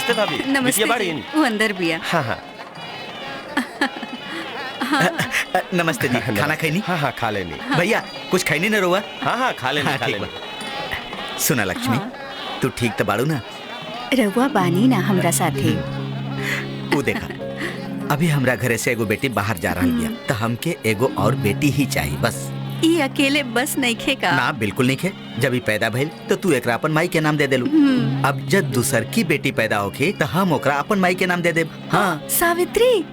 नमस्ते भाभी। नमस्ते जी। वो अंदर भी है। हाँ हाँ नमस्ते जी। खाना खैनी? हाँ हाँ खा लेनी। भैया कुछ खैनी न रोवा? हाँ हाँ खा लेनी खा लेनी। सुना लक्ष्मी, तू ठीक तो बाड़ू ना? रहुआ बानी ना हमरा साथे। वो देखा, अभी हमरा घरे से एगो बेटी बाहर जा रही है, तो हमके एगो और बेटी ही चाहिए बस। ये अकेले बस नहीं खेगा ना, बिल्कुल नहीं खे। जब ही पैदा भइल तो तू एकरा अपन माई के नाम दे देलू। अब जब दूसर की बेटी पैदा होके तो हम ओकरा अपन माई के नाम दे देब। हाँ सावित्री,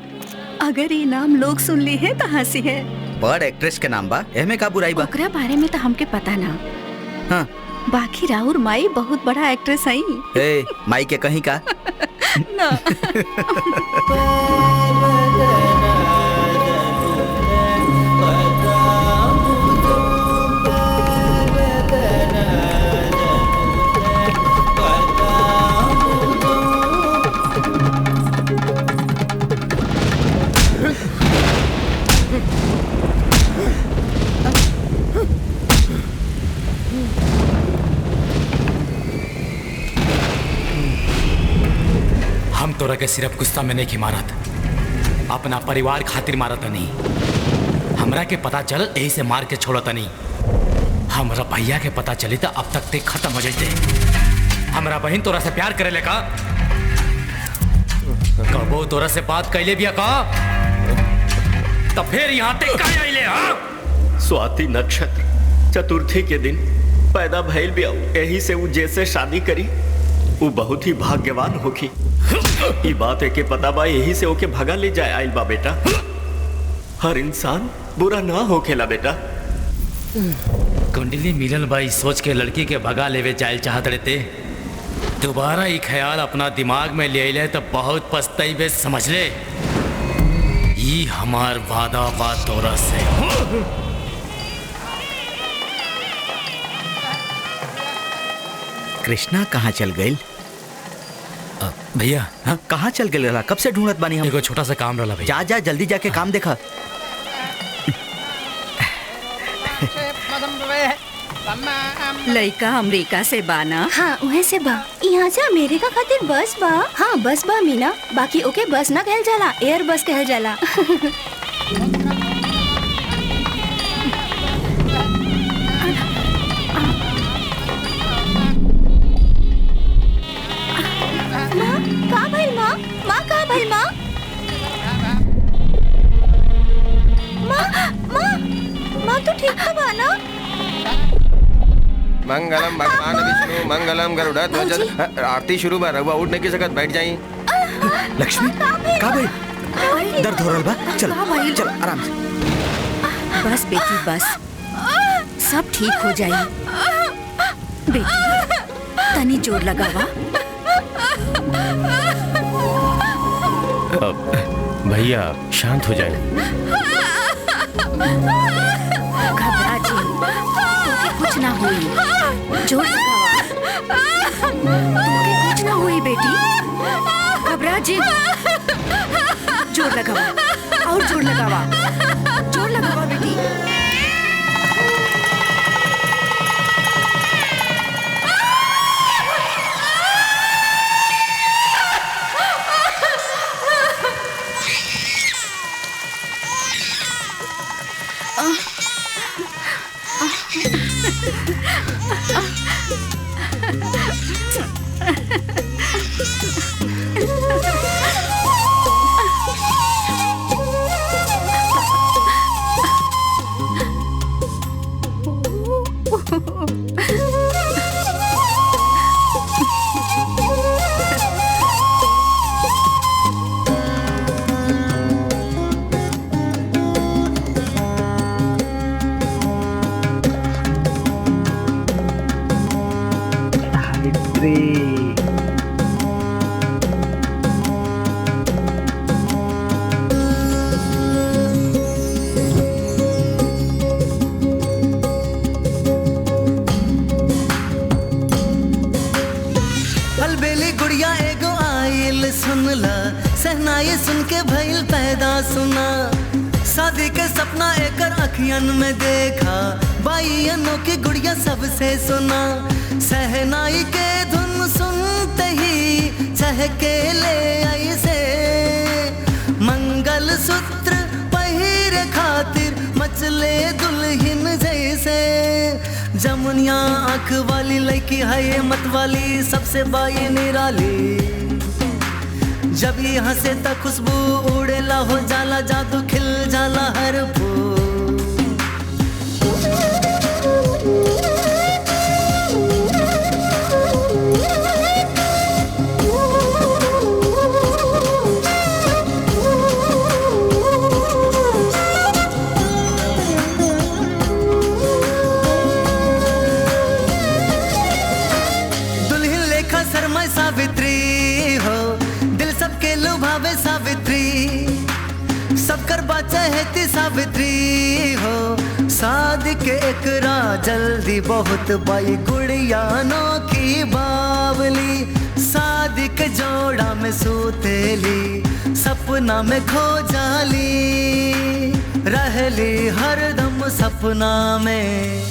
अगर ये नाम लोग सुन ली है तो हंसी है। बड़ एक्ट्रेस के नाम बा, एमे का बुराई बा? ओकरा बारे में तो हमके पता ना। हाँ बाकी राहुल माई बहुत बड़ा एक्ट्रेस है। ए, माई के कहीं का ना। हम तोरा के सिर्फ गुस्सा में नहीं की मारत, अपना परिवार खातिर मारत नहीं। हमरा के पता चल यही से मार के छोड़त नहीं। हमरा भैया के पता चली तो अब तक ते खत्म हो जाते। हमरा बहन तोरा से प्यार करे का? कबो तोरा से बात कैले भी का? तो फिर यहाँ ते काहे आइले? हाँ स्वाति नक्षत्र चतुर्थी के दिन पैदा भइल भी आऊ, यही से वो जैसे शादी करी वो बहुत ही भाग्यवान होखी। ये बात है के पता बा, यही से ओके भगा ले जाए आइल बा बेटा। हर इंसान बुरा ना होखेला बेटा। कुंडली मिलल बाई सोच के लड़की के भगा लेवे जाए चाहत रहते। दोबारा ये ख्याल अपना दिमाग में ले ले तो बहुत पछताइबे, समझ ले। ये हमार वादा बा तोरा से। कृष्णा कहाँ चल गई? भैया हाँ कहाँ चल गए? रहा कब से ढूंढत बानी हम। एगो छोटा सा काम रहा भैया। जा जा जल्दी जाके काम देखा। लड़का अमेरिका से बाना। हाँ उहे से बा। यहाँ से अमेरिका खातिर बस बा। हाँ बस बा मीना, बाकी ओके बस ना कहल जाला, एयर बस कहल जाला। मंगलम भगवान विष्णु मंगलम गरुड़ा ध्वज। आरती शुरू बा, रघुआ उठ नहीं की सकत, बैठ जाई। लक्ष्मी का भाई दर्द हो रहा बा? चल चल आराम से। बस बेटी बस, सब ठीक हो जाए। बेटी तनी जोर लगावा। भैया शांत हो जाए। घबरा जी, कुछ ना हुई। जोर लगावा। कुछ ना हुई बेटी, घबरा जी। जोर लगावा और जोर लगावा। जोर लगावा बेटी। अलबेली गुड़िया एगो आइल सुनला, सहनाई सुन के भइल पैदा सुना। शादी के सपना एकर अखियन में देखा, बाइयनों की गुड़िया सबसे सुना। सहनाई के धुन सुनते ही चहके ले ऐसे मंगल सूत्र पहिर खातिर मचले दुल्हन जैसे जमुनिया आंख वाली लड़की है ये मत वाली सबसे बाई निराली जब यहाँ से तक खुशबू उड़ेला हो जाला जादू खिल जाला हर फूल सावित्री हो दिल सबके लुभावे सावित्री सब कर चाहती सावित्री हो सादिक एकरा जल्दी बहुत बाई गुड़ियानों की बावली सादिक जोड़ा में सूतेली सपना में खो जाली रहली हरदम सपना में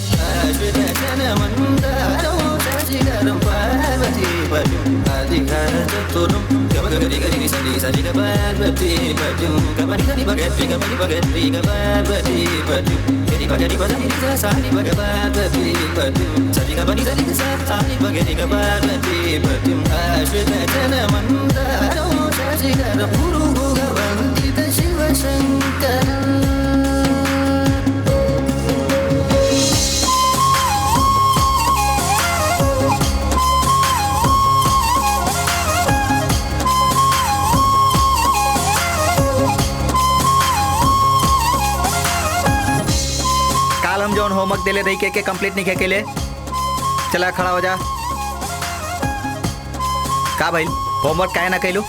हम जोन होमवर्क देले रही के कंप्लीट नहीं के लिए चला खड़ा हो जा का भाई होमवर्क काहे ना कैलू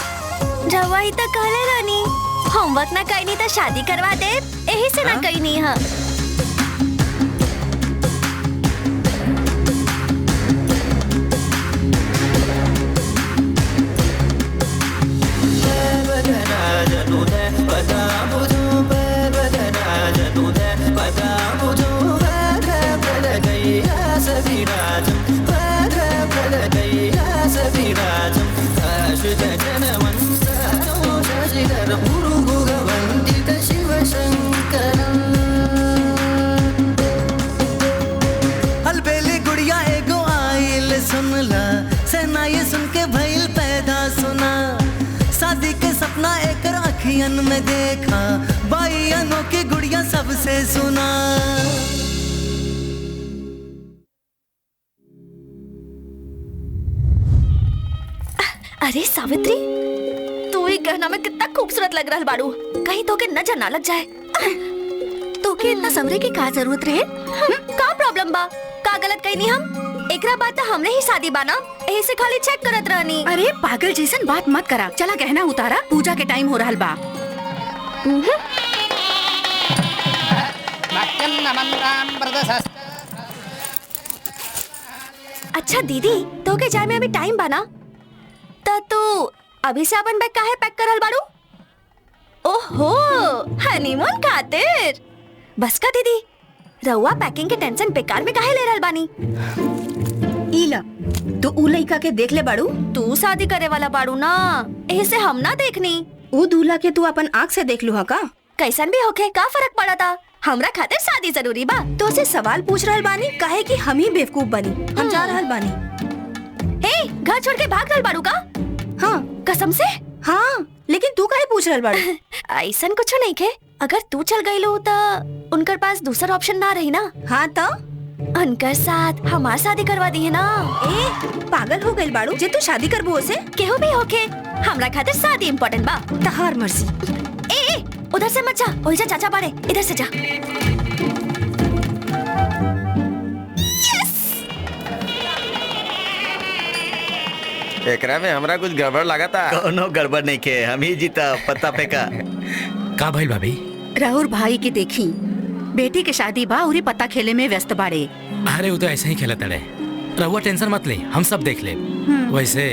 रवाई तो कहले रानी होमवर्क ना कईनी तो शादी करवा दे यही से ना कईनी हां अलबेली गुड़िया एगो आइल सुनला सेनाई सुन के भइल पैदा सुना शादी के सपना एकर अखियन में देखा बाइयनों की गुड़िया सबसे सुना अरे सावित्री तू ही गहना में कितना खूबसूरत लग रहा है बाड़ू कहीं तो के नजर ना लग जाए तो के इतना समरे की का जरूरत रहे का प्रॉब्लम बा का गलत कहीं नहीं हम एकरा बात हमने ही शादी बाना यही से खाली चेक करत रहनी अरे पागल जैसन बात मत करा चला गहना उतारा पूजा के टाइम हो रहल बा अच्छा दीदी तो के जाए में अभी टाइम बाना तो तू अभी से अपन बैग काहे पैक करल बाड़ू ओहो हनीमून खातिर बस का दीदी रउआ पैकिंग के टेंशन बेकार में काहे ले रहल बानी इला तो उ लइका के देख ले बाड़ू तू शादी करे वाला बाड़ू ना यही से हम ना देखनी उ दूल्हा के तू अपन आँख से देख लू का कैसन भी होके का फर्क पड़ा था हमरा खातिर शादी जरूरी बा तो से सवाल पूछ रहल बानी काहे कि हम ही बेवकूफ बनी हम जा रहल बानी हे घर छोड़ के भाग रहल बाड़ू का हाँ कसम से हाँ लेकिन तू काहे पूछ रहल बाड़ू ऐसन कुछ नहीं के अगर तू चल गईलू तो उनकर पास दूसरा ऑप्शन ना रही ना हाँ तो उनकर साथ हमार शादी करवा दी है ना ए पागल हो गई बाड़ू जे तू शादी करबो से केहू भी होके हमरा खातिर शादी इम्पोर्टेंट बा तहार मर्जी ए उधर से मत जा ओही जा चाचा बाड़े इधर से जा एकरा में हमरा कुछ गड़बड़ लगा था कोनो गड़बड़ नहीं के हम ही जीता पत्ता फेंका का भइल भाभी राहुल भाई के देखी बेटी के शादी बा उरी पत्ता खेले में व्यस्त बाड़े अरे वो तो ऐसे ही खेलत रहे रहुआ टेंशन मत ले हम सब देख ले वैसे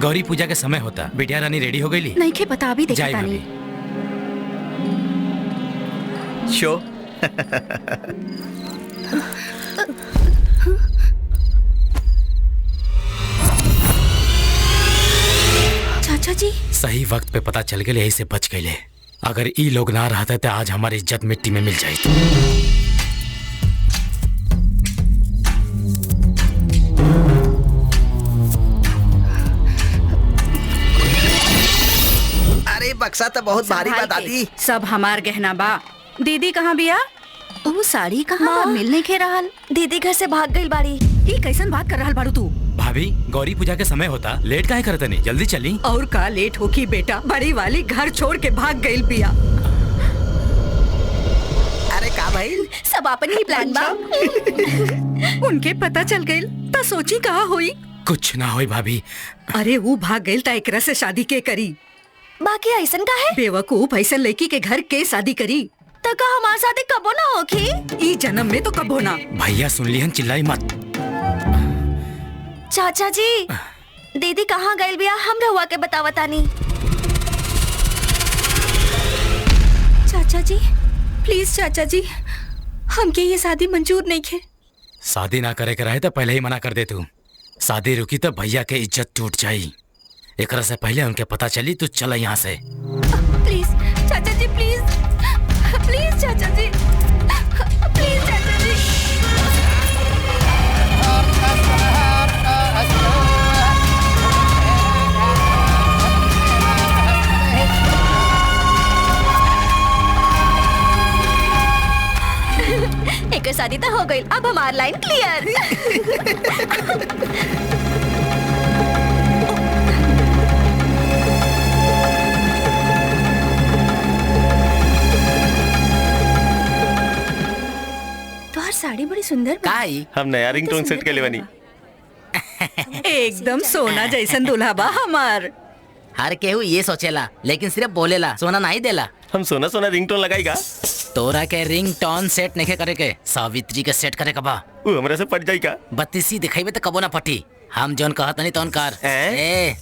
गौरी पूजा के समय होता बिटिया रानी रेडी हो गई नहीं के पता अभी देखता नहीं शो सही वक्त पे पता चल गए, यही से बच गए। अगर ई लोग ना रहते तो आज हमारी इज्जत मिट्टी में मिल जाती। अरे बक्सा तो बहुत भारी बा दादी। सब हमार गहना बा। दीदी कहाँ बिया? वो साड़ी कहाँ बा? मिलने के रहल। दीदी घर से भाग गई बाड़ी। ई कैसन बात कर रहल बाड़ू तू? भाभी, गौरी पूजा के समय होता, लेट काहे करते नहीं? जल्दी चली। और का लेट होकी बेटा, बड़ी वाली घर छोड़ के भाग गई बिया। अरे का भाई? सब अपन ही प्लान बा। उनके पता चल गई तो सोची कहाँ हुई? कुछ ना होई भाभी। अरे वो भाग गई तो एकरा से शादी के करी? बाकी ऐसन का है? बेवकूफ, ऐसन लड़की के घर के शादी करी? तो का हमारे साथ कबो ना होगी? ई जन्म में तो कबो ना। भैया सुन लिहन, चिल्लाई मत। चाचा जी, दीदी कहाँ गई बिया? हम रहुआ के बतावतानी। चाचा जी, प्लीज चाचा जी, हमके ये शादी मंजूर नहीं है। शादी ना करे के रहे तो पहले ही मना कर दे तू। शादी रुकी तो भैया के इज्जत टूट जाई। एकरा से पहले उनके पता चली तू चला यहाँ से। प्लीज चाचा जी, प्लीज प्लीज चाचा जी, प्लीज चाचा जी। एक शादी तो हो गई, अब हमारी लाइन क्लियर। तोहर साड़ी बड़ी सुंदर बा। काई? हम नया रिंगटोन सेट के लिए बनी। एकदम सोना जैसन दूल्हा बा हमार। हर केहू ये सोचेला, लेकिन सिर्फ बोलेला, सोना नहीं देला। हम सोना सोना रिंगटोन लगाईगा। तोरा के रिंग टोन सेट नहीं करे के, सावित्री के सेट करे के बा। वो हमरा से पट जाई का? बत्तीसी दिखाई तो कबो ना पटी। हम जोन कहत नहीं तोन कर। ए,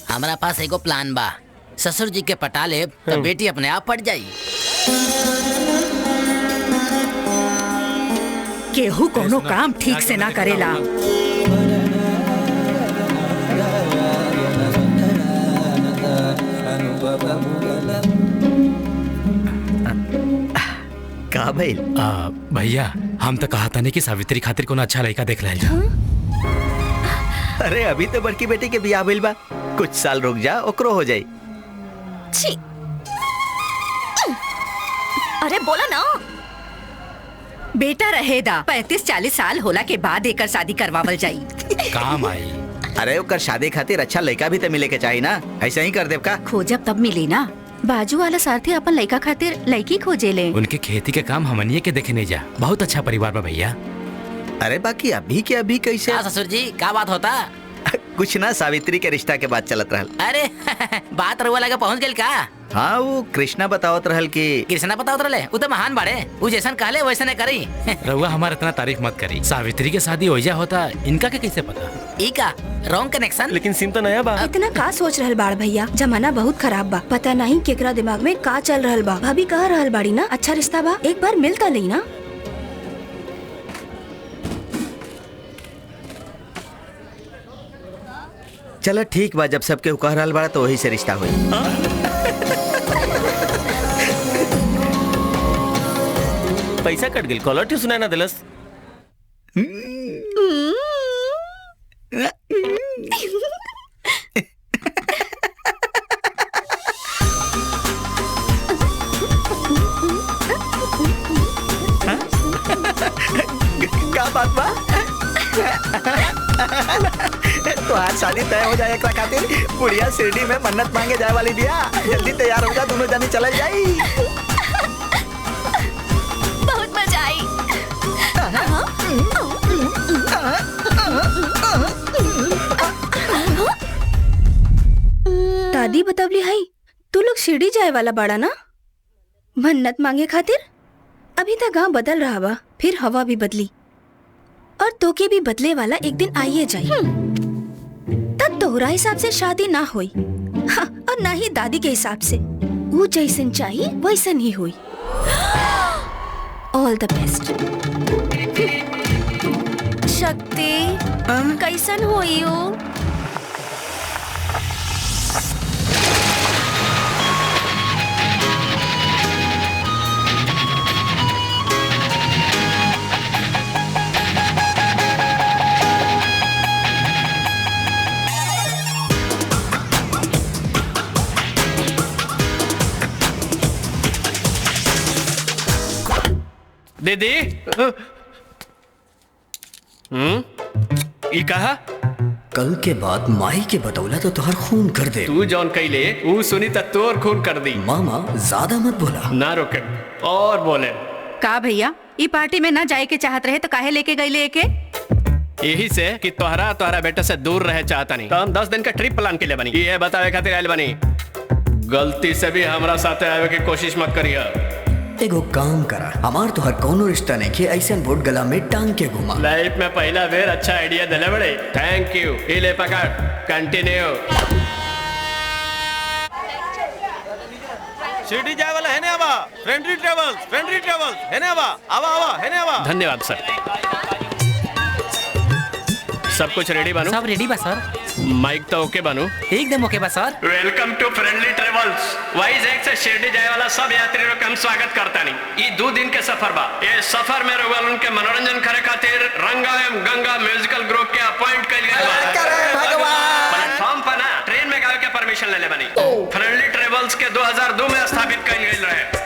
हमारा पास एगो प्लान बा। ससुर जी के पटा ले तो बेटी अपने आप पट जाई। केहू कोनो काम ठीक से ना करेला। का भाई? भैया, हम तो कहा था नहीं कि सावित्री खातिर कोनो अच्छा लड़का देख ले। अरे अभी तो बड़की बेटी के बियाह भइल बा, कुछ साल रुक जा, ओकरो हो जाई। छी। अरे बोला ना। बेटा रहेदा 35-40 साल होला के बाद एकर शादी करवावल जाई। काम आई। अरे ओकर शादी खातिर अच्छा लड़का भी तो मिले के चाहिए ना, ऐसा ही कर देव का? खोजब तब मिली ना। बाजू वाला साथी अपन लड़का खातिर लड़की खोजे ले। उनके खेती के काम हमनिए के देखे नहीं जा। बहुत अच्छा परिवार बा भैया। अरे बाकी अभी के अभी कैसे? क्या ससुर जी, क्या बात होता? कुछ ना, सावित्री के रिश्ता के बात चलत रहल। अरे बात रुआ लगा पहुँच गई का? हाँ, वो कृष्णा बतावत रहल कि कृष्णा बतावत रहे, वो तो महान बाड़े, वो जैसन कहले वैसन करी। रउआ हमारा इतना तारीफ मत करी। सावित्री के शादी हो जा होता, इनका के कैसे पता? ई का रॉन्ग कनेक्शन। लेकिन सिम तो नया बा। इतना का सोच रहल बाड़ भैया? जमाना बहुत खराब बा, पता नहीं केकरा दिमाग में का चल रहल बा। भाभी कह रहल बाड़ी ना अच्छा रिश्ता बा, एक बार मिलता ली ना। चलो ठीक बा, जब सबके कह रहल बा तो वही से रिश्ता हुई। पैसा कट गई, कॉलर ट्यून सुनाई ना दिलस। क्या बात बा? तो आज शादी तय हो जाए एकरा खातिर। बुढ़िया शिरडी में मन्नत मांगे जाए वाली बिया। जल्दी तैयार हो जा, दोनों जानी चल जाई। बहुत मजा आई। दादी बतवली है तू लोग शिरडी जाए वाला बाड़ा ना, मन्नत मांगे खातिर। अभी तक गांव बदल रहा बा, फिर हवा भी बदली और तो के भी बदले वाला एक दिन आइए जाई। तब तोहरा हिसाब से शादी ना हुई, हाँ, और ना ही दादी के हिसाब से। वो जैसन चाहिए वैसन ही हुई। ऑल द बेस्ट। शक्ति कैसन होई हो? दीदी ई कहा कल के बाद माई के बतौला तो तुहर खून कर दे। तू जौन कैले ऊ सुनी त तोर खून कर दी। मामा ज्यादा मत बोला। ना रोके और बोले का भैया ई पार्टी में ना जाए के चाहत रहे तो काहे लेके गई लेके? यही से कि तोहरा बेटे से दूर रहे चाहता नहीं तो हम 10 दिन का ट्रिप प्लान के लिए बनी। ये बतावे खातिर आयल बनी। गलती से भी हमरा साथे आवे की कोशिश मत करिया। एगो काम करा, हमार तोहर कोनो रिश्ता नहीं के ऐसे वोट गला में टांग के घुमा। लाइफ में पहला बेर अच्छा आइडिया दिले बड़े। Thank you. ये ले पकड़, कंटिन्यू। शिरडी जाए वाला है ने आवा। फ्रेंडली ट्रेवल्स है ने आवा। आवा है ने आवा। धन्यवाद सर। सब कुछ रेडी बानू? सब रेडी बा सर। माइक तो ओके बानू? एकदम ओके बा sir. Welcome to friendly travels. Vizag से शिरडी जाए वाला सब यात्रियों का हम स्वागत करता नहीं। ये 2 दिन के सफर बा। ये सफर में रहुआ उनके मनोरंजन करे खातिर रंगा एवं गंगा म्यूजिकल ग्रुप के अपॉइंट कर लिया। प्लेटफॉर्म पर ना ट्रेन में गावे के परमिशन ले ले बनी। फ्रेंडली ट्रेवल्स के 2002 में स्थापित कर गए रहे।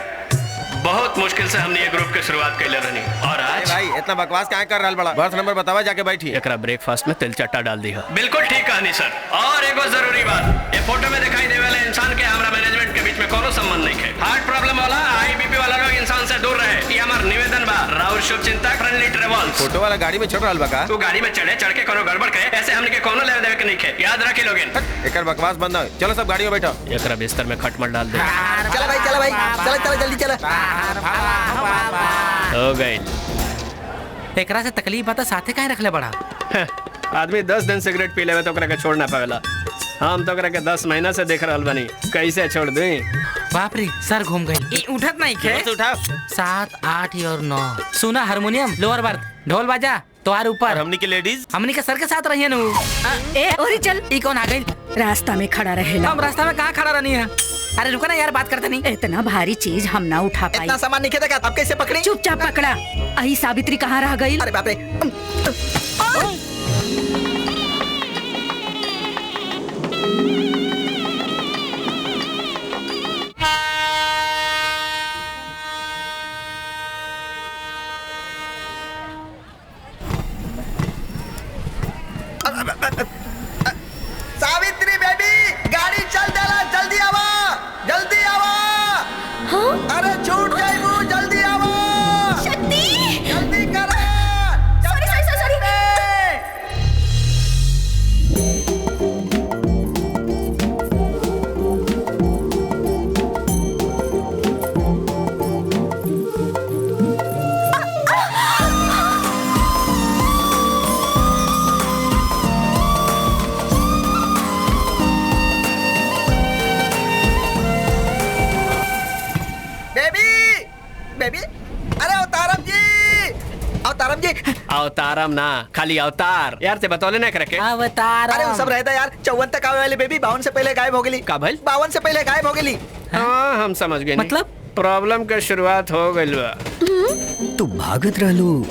बहुत मुश्किल से हमने ये ग्रुप की शुरुआत कर रहनी और आज भाई इतना बकवास क्या कर रहा बड़ा। बर्थ नंबर बतावा जाके बैठी। एकरा ब्रेकफास्ट में तिल चट्टा डाल दी है। बिल्कुल ठीक कहानी सर। और एगो जरूरी बात, ये फोटो में दिखाई दे वाले इंसान के हमारा मैनेजमेंट के बीच में कोनो संबंध नहीं है। हार्ट प्रॉब्लम वाला IBP वाला लोग इंसान से दूर रहे, ये हमारा निवेदन बा। राहुल शुभ चिंतक फ्रेंडली ट्रेवल्स। फोटो वाला गाड़ी में चढ़ रहा बका। तू गाड़ी में चढ़ के कोनो गड़बड़ करे ऐसे हमने के कोनो लेवे देवे के नहीं है। याद रखे लोगिन। एकर बकवास बंद हो। चलो सब गाड़ी में बैठो। एकरा बिस्तर में खटमट डाल दे। चला भाई चला जल्दी चला। हो गई। एकरा से तकलीफ बता साथे काहे रखले बड़ा? आदमी 10 दिन सिगरेट पी लेवे तो ओकरा के छोड़ना पावेला। हम तो ओकरा के 10 महीना से देख रहल बनी, कैसे छोड़ दूं? बाप रे सर घूम गई। उठत नहीं खे। उठा 7, 8 और 9। सुना हारमोनियम, लोअर बर्थ, ढोल बाजा तोहार ऊपर। हमनी के लेडीज हमनी के सर के साथ रहिए नु। ए ओरी चल। ई कौन आ गई? रास्ता में खड़ा रहेला। हम रास्ता में कहाँ खड़ा रहनी है? अरे रुको ना यार, बात करते नहीं। इतना भारी चीज हम ना उठा पाई। इतना सामान नहीं खेदेगा, अब कैसे पकड़ी? चुपचाप पकड़ा। आई सावित्री कहाँ रह गई? अरे बाप रे। सावित्री बेबी, गाड़ी चल देला, जल्दी आवा, जल्दी आवा। हाँ? अरे छूट गई वो, जल्दी आवा। शक्ति! जल्दी करो। सॉरी। बेबी, अरे अवतारम जी। अवतारम ना, खाली अवतार। यार ते बतौले ना करे के। अवतार। अरे वो सब रहता यार। 54 तक आवे वाली बेबी 52 से पहले गायब हो गई। का भइल? 52 से पहले गायब हो गई। हाँ हम समझ गए। मतलब? प्रॉब्लम के शुरुआत हो गई बा। तू भागत रहलू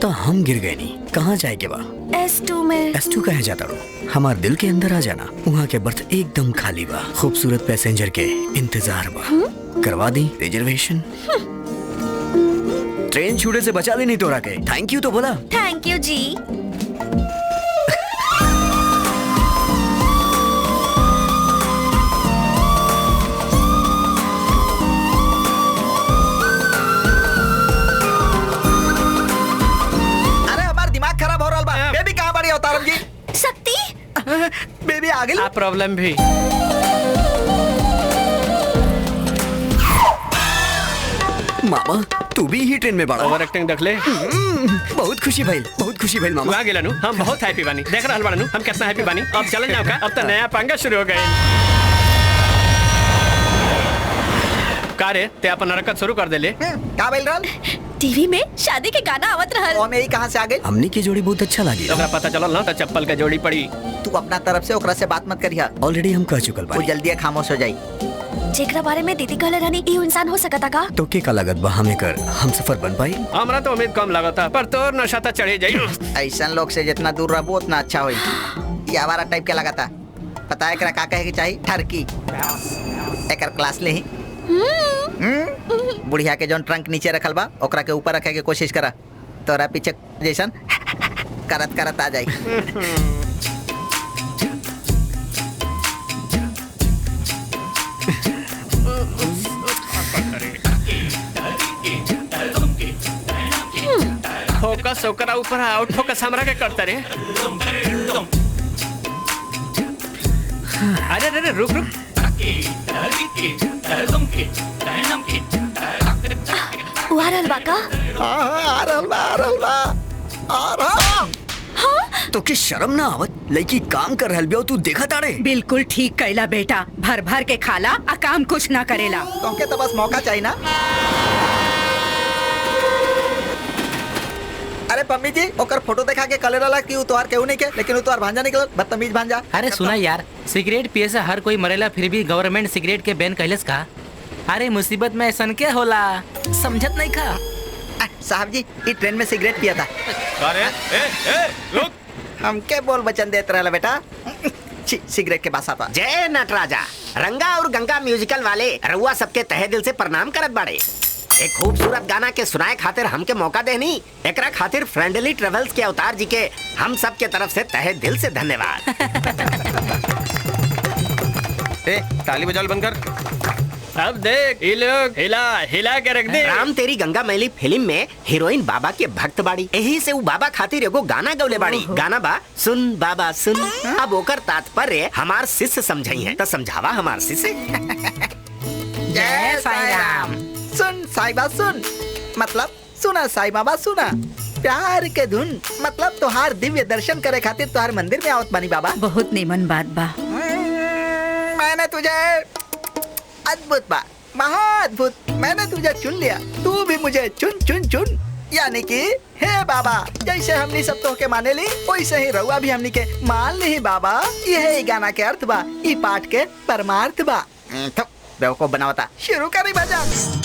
तो हम गिर गए नी। कहाँ जाए के बा? S2 में। S2 कहे जाता रो? हमार दिल के अंदर आ जाना। वहाँ के बर्थ एकदम खाली बा। खूबसूरत पैसेंजर के इंतजार बा। करवा दी रिजर्वेशन। ट्रेन छूटे से बचा दी नहीं तोरा के। थैंक यू तो बोला। थैंक यू जी। अरे हमारा दिमाग खराब हो रहा बा। बेबी कहाँ बड़ी अवतारम जी? शक्ति! बेबी आ गई। प्रॉब्लम भी। मामा तू भी ही ट्रेन में बड़ा। ओवर एक्टिंग देख ले। बहुत खुशी भइल मामा। तू आ गेला नु, हम बहुत हैप्पी बानी। देख रहल बानी नु, हम कितना हैप्पी बानी। अब चलन जाओ का? अब तो नया पंगा शुरू हो गए। का रे ते अपन हरकत शुरू कर देले? का बोल रहल? टीवी में शादी के गाना आवत रहल। और मेरी कहाँ से आ गई? हमनी की जोड़ी बहुत अच्छा लगी। ओकरा पता चलल ना तो चप्पल के जोड़ी पड़ी। तू अपना तरफ से ओकरा से बात मत करिया। ऑलरेडी हम कह चुकल वो बानी। जल्दी खामोश हो जाई। जेकरा बारे में दीदी कहले रहनी ई इंसान हो सकता का? तो के का लागत बा हमें कर हम सफर बन पाई? हमरा तो उम्मीद कम लागता, पर तोर नशा तो चढ़ी जाई। ऐसा लोग से जितना दूर रहो उतना अच्छा होई। ये आवारा टाइप के लगाता। पता है एकरा का कहे के चाहिए? ठरकी। एकर क्लास ले ही। बुढ़िया के जौन ट्रंक नीचे रखल बा ओकरा के ऊपर रखे के कोशिश करा, तोरा पीछे जैसन करत करत आ जाई। फोकस ओकरा ऊपर आउट फोकस हमरा के करता रे। अरे अरे रुक रुक। आ रहल बा का? आ रहल बा। तो के शर्म ना आवत? लड़की काम कर रहल बिया तू देखा ताड़े? बिल्कुल ठीक कैला बेटा, भर भर के खाला आ काम कुछ ना करेला। तुमके तो बस मौका चाहिए ना। अरे पम्मी जी ओकर फोटो देखा के कले रहा कि तोहार केहू नहीं के, लेकिन तोहार भांजा निकल, बदतमीज भांजा। अरे सुना यार, सिगरेट पिए से हर कोई मरेला, फिर भी गवर्नमेंट सिगरेट के बैन कैलस का? अरे मुसीबत में ऐसा के होला, समझत नहीं का? साहब जी ये ट्रेन में सिगरेट पिया था। अरे रुक। हमके बोल बचन देते रहा बेटा। सिगरेट के पास आता। जय नटराजा, रंगा और गंगा म्यूजिकल वाले रउआ सबके तहे दिल से प्रणाम करत बाड़े। एक खूबसूरत गाना के सुनाए खातिर हमके मौका देनी, एकरा खातिर फ्रेंडली ट्रेवल्स के अवतार जी के हम सब के तरफ से तहे दिल से धन्यवाद। ताली बजाल बंद कर। अब देख ये लोग हिला हिला के रख दे। राम तेरी गंगा मैली फिल्म में हीरोइन बाबा के भक्त बाड़ी, यही से वो बाबा खातिर एगो गाना गौले बाड़ी। गाना बा सुन बाबा सुन। अब ओकर तात्पर्य हमार शिष्य समझाई है, तो समझावा हमार शिष्य। जय साईं राम। सुन साईं बाबा सुन, मतलब सुना साईं बाबा सुना। प्यार के धुन मतलब तोहार दिव्य दर्शन करे खातिर तोहार मंदिर में आवत बानी बाबा। बहुत निमन बात बा। मैंने तुझे अद्भुत बा, महाअद्भुत, मैंने तुझे चुन लिया, तू भी मुझे चुन चुन चुन। यानी कि हे बाबा, जैसे हमनी सब तो के माने ली वैसे ही रउआ भी हमनी के मान ली बाबा। यही गाना के अर्थ बा, ई पाठ के परमार्थ बा। तो बेवकूफ बनावता, शुरू करी भजन।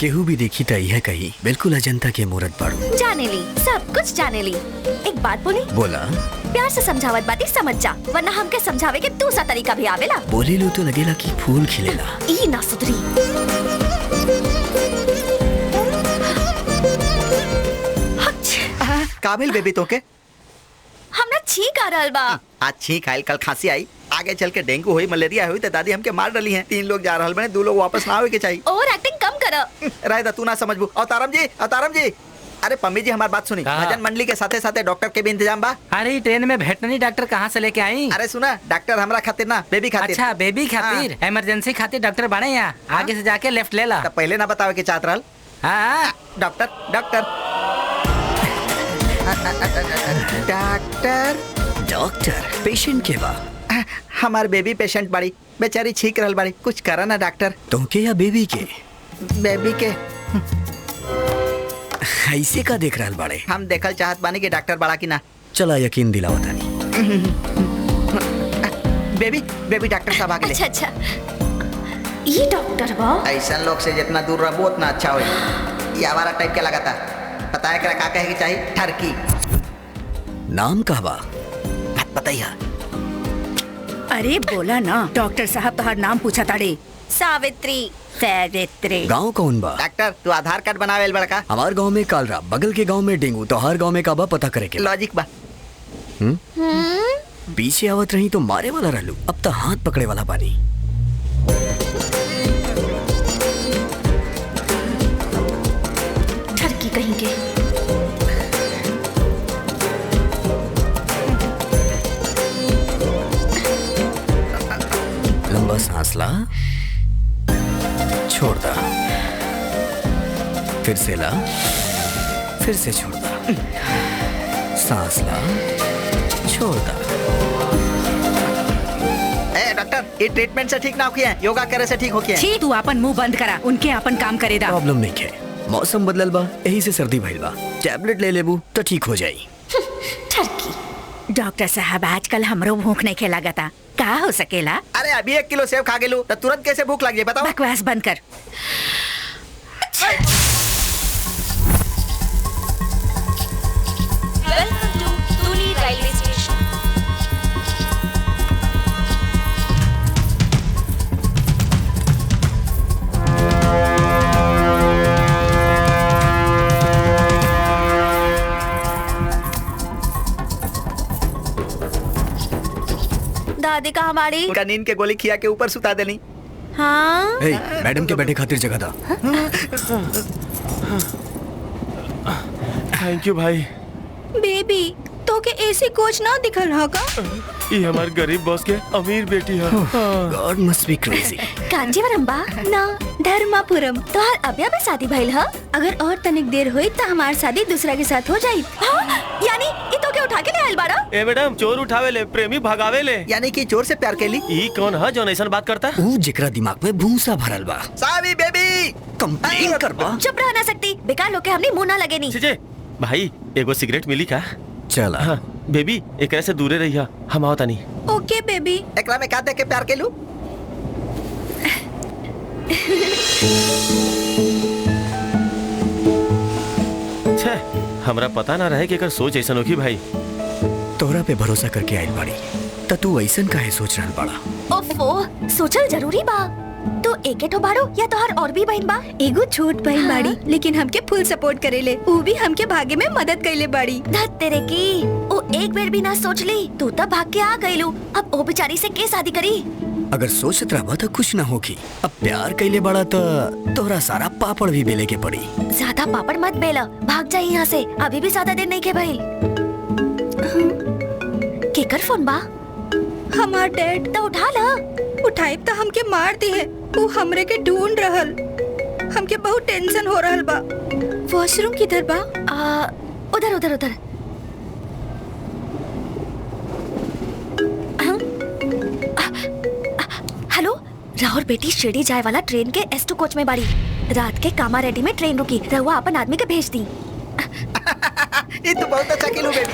केहू भी देखी त यह कही बिल्कुल अजंता के मूरत बाड़ू। जाने ली, सब कुछ जाने ली। एक बात बोली? बोला। प्यार से समझावत बाती समझ जा, वरना हमके समझावे के दूसरा तरीका भी आवेला। बोले लो तो लगेला कि फूल खिलेला। ई ना सुधरी। काबिल बेबी तो के हमरा छींक आ रहल बा। आज छींक आइल, कल खांसी आई, आगे चल के डेंगू हुई, मलेरिया हुई तो दादी हमके मार डाली है। 3 लोग जा रहल बने, 2 लोग वापस ना आवे के चाहिए। ओवर एक्टिंग कम करो। राय तू ना समझबू। अवतारम जी, अरे पम्मी जी हमारी बात सुनी। भजन मंडली के साथे साथे डॉक्टर के भी इंतजाम बा। अरे ट्रेन में वेटरनरी डॉक्टर कहाँ से लेके आई? अरे सुना, डॉक्टर हमरा खातिर ना, बेबी खातिर। अच्छा बेबी खातिर, इमरजेंसी खातिर डॉक्टर बने यहाँ। आगे से जाके लेफ्ट ले ला। पहले ना बतावे के चाहत रहल। डॉक्टर डॉक्टर पेशेंट के बा। हमार बेबी पेशेंट बाड़ी, बेचारी छींक रहल बाड़ी, कुछ करा ना डॉक्टर। तुमके या बेबी के? बेबी के। ऐसे का देख रहल बाड़े? हम देखल चाहत बानी कि डॉक्टर बड़ा की ना। चला यकीन दिलाओ तानी। बेबी डॉक्टर साहब आ गए। अच्छा ये डॉक्टर बा। ऐसा लोग से जितना दूर रहो उतना अच्छा हो। ये हमारा टाइप के लगाता, पता है क्या कहे कि चाहिए? ठरकी। नाम का बा? बात बताइए। अरे बोला ना, डॉक्टर साहब तोहार नाम पूछा ताड़े। सावित्री। गाँव कौन बा? डॉक्टर तू आधार कार्ड बनावे बड़का। हमार गांव में कालरा, बगल के गांव में डेंगू, तो हर गांव में काबा पता करे के लॉजिक बा। पीछे आवत रही तो मारे वाला रहलू, अब तो हाथ पकड़े वाला पानी। ठरकी कहीं के। लंबा सांस ला, छोड़ दा, फिर से ला, फिर से छोड़ दा, सांस ला, छोड़ दा। डॉक्टर ये ट्रीटमेंट से ठीक ना होके हैं, योगा करे से ठीक होके हैं। छी, तू अपन मुंह बंद करा, उनके अपन काम करे दा। प्रॉब्लम नहीं है, मौसम बदलल बा, यही से सर्दी भइल बा। टैबलेट ले लेबू तो ठीक हो जाई। डॉक्टर साहब, आजकल हमरो भूख नहीं खेला गता, का हो सकेला? अरे अभी 1 किलो सेब खा गेलू तो तुरंत कैसे भूख लग जाए बताओ? बकवास बंद कर। वेलकम टू तुनी रेलवे स्टेशन। दादी कहाँ हमारी? उनका नींद के गोली खिया के ऊपर सुता देनी। हाँ ए, मैडम के बैठे खातिर जगह था। थैंक यू भाई। बेबी तो के एसी कोच ना दिखल रहा का? ये हमारे गरीब बॉस के अमीर बेटी है। God must be crazy. Kanjeevaram बा ना, धर्मापुरम। तोहार अभी अभी शादी भइल ह? अगर और तनिक देर हुई तो हमार शादी दूसरा के साथ हो जाई। हाँ? यानी ये तो के उठा के ले आइल बाड़ा? ए मैडम, चोर उठावे ले, प्रेमी भगावे ले। यानी कि चोर से प्यार के ली? ई कौन है जो ऐसा बात करता? ऊ जेकरा दिमाग में भूसा भरल बा। सावी बेबी कंप्लेन करबा। चुप रह ना सकती, बेकार लोग के हमने मुंह ना लगे नी। छे भाई, एगो सिगरेट मिली का? चला। हाँ, बेबी एकरा से दूरे रहिया, हम आवता नहीं। ओके बेबी। एकरा में का देख के प्यार के लू? छे, हमरा पता ना रहे कि एकर सोच ऐसा होगी भाई। तोरा पे भरोसा करके आइल बाड़ी, त तू ऐसन काहे सोच रहल बाड़ा? ओफो, सोचल जरूरी बा। तो एके ठो बाड़ो या तोहार और भी बहन बा? एगो छोट बहन बाड़ी, लेकिन हमके फुल सपोर्ट करेले। ऊ भी हमके भागे में मदद कइले बाड़ी। धत तेरे की, वो एक बेर भी ना सोच ली, तू तब भाग के आ गईलू। अब ओ बेचारी से के शादी करी? अगर सोचत रहबा तो कुछ ना होगी। अब प्यार कइले बाड़ा त तोरा सारा पापड़ भी बेले के पड़ी। ज्यादा पापड़ मत बेला, भाग जा यहाँ से, अभी भी ज्यादा देर नहीं के भइल। केकर फोन बा? हमार डैड। तो उठा ला। उठाइब तो हमके मार दी है। वो हमरे के ढूंढ रहल, हमके बहुत टेंशन हो रहल बा। वॉशरूम किधर बा? उधर उधर उधर। हेलो, राहुल बेटी शिरडी जाए वाला ट्रेन के S2 कोच में बाड़ी। रात के कामा रेडी में ट्रेन रुकी, रहुआ अपन आदमी के भेज दी। ये तो बहुत अच्छा kilo baby.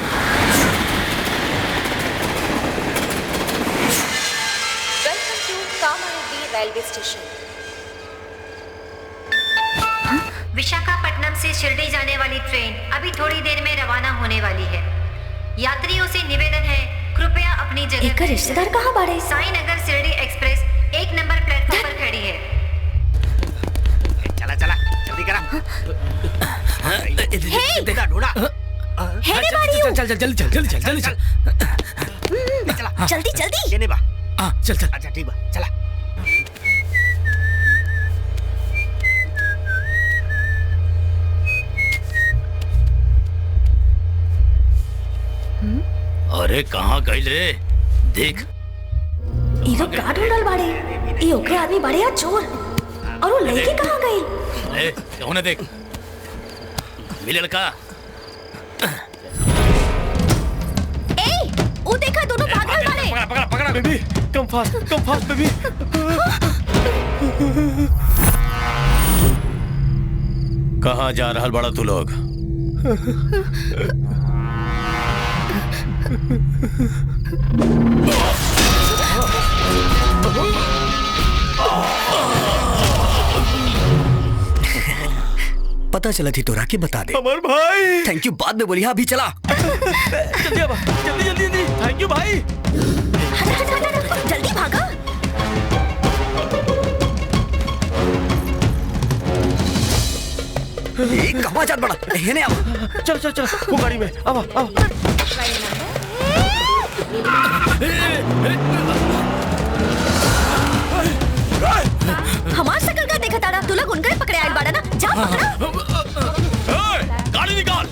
Welcome to Kamareddy railway station. Visakhapatnam से शिरडी जाने वाली ट्रेन अभी थोड़ी देर में रवाना होने वाली है। यात्रियों से निवेदन है, कृपया अपनी जगह। एक रिश्तेदार कहाँ बाड़े? Sai Nagar Shirdi express 1 number platform पर खड़ी है। चला चला जल्दी करा। हे! ढूंढा ढूंढा। हे रे बाड़ी हूँ। चल चल जल्दी चल जल्दी चल जल्दी चल। चला जल्दी जल्दी। ये नहीं बा। चल चल। अच्छा ठीक बा, चला। अरे कहाँ गइल रे? देख, ये लोग का ढूंढल बाड़े? ये ओकरे आदमी बाड़े या चोर? और वो लड़की कहाँ गई? अरे कौन है देख, मिलल का? ए, वो देखा दोनों भाग रहे बाड़े। पकड़ा पकड़ा पकड़ा बेबी, कम फास्ट बेबी। कहाँ जा रहल बड़ा तू लोग? पता चला थी तोरा के बता दे। अमर भाई थैंक यू बाद में बोली। हाँ अभी चला। जल्दी अब, जल्दी जल्दी जल्दी। थैंक यू भाई। हट, जल्दी भागा। कहाँ जात बड़ा? है नहीं अब। चल चल चल, वो गाड़ी में अब अब। हमार शकल का देखा तारा, तू लोग उनका पकड़े आइल बाड़ा ना, जा पकड़ा। गाड़ी निकाल।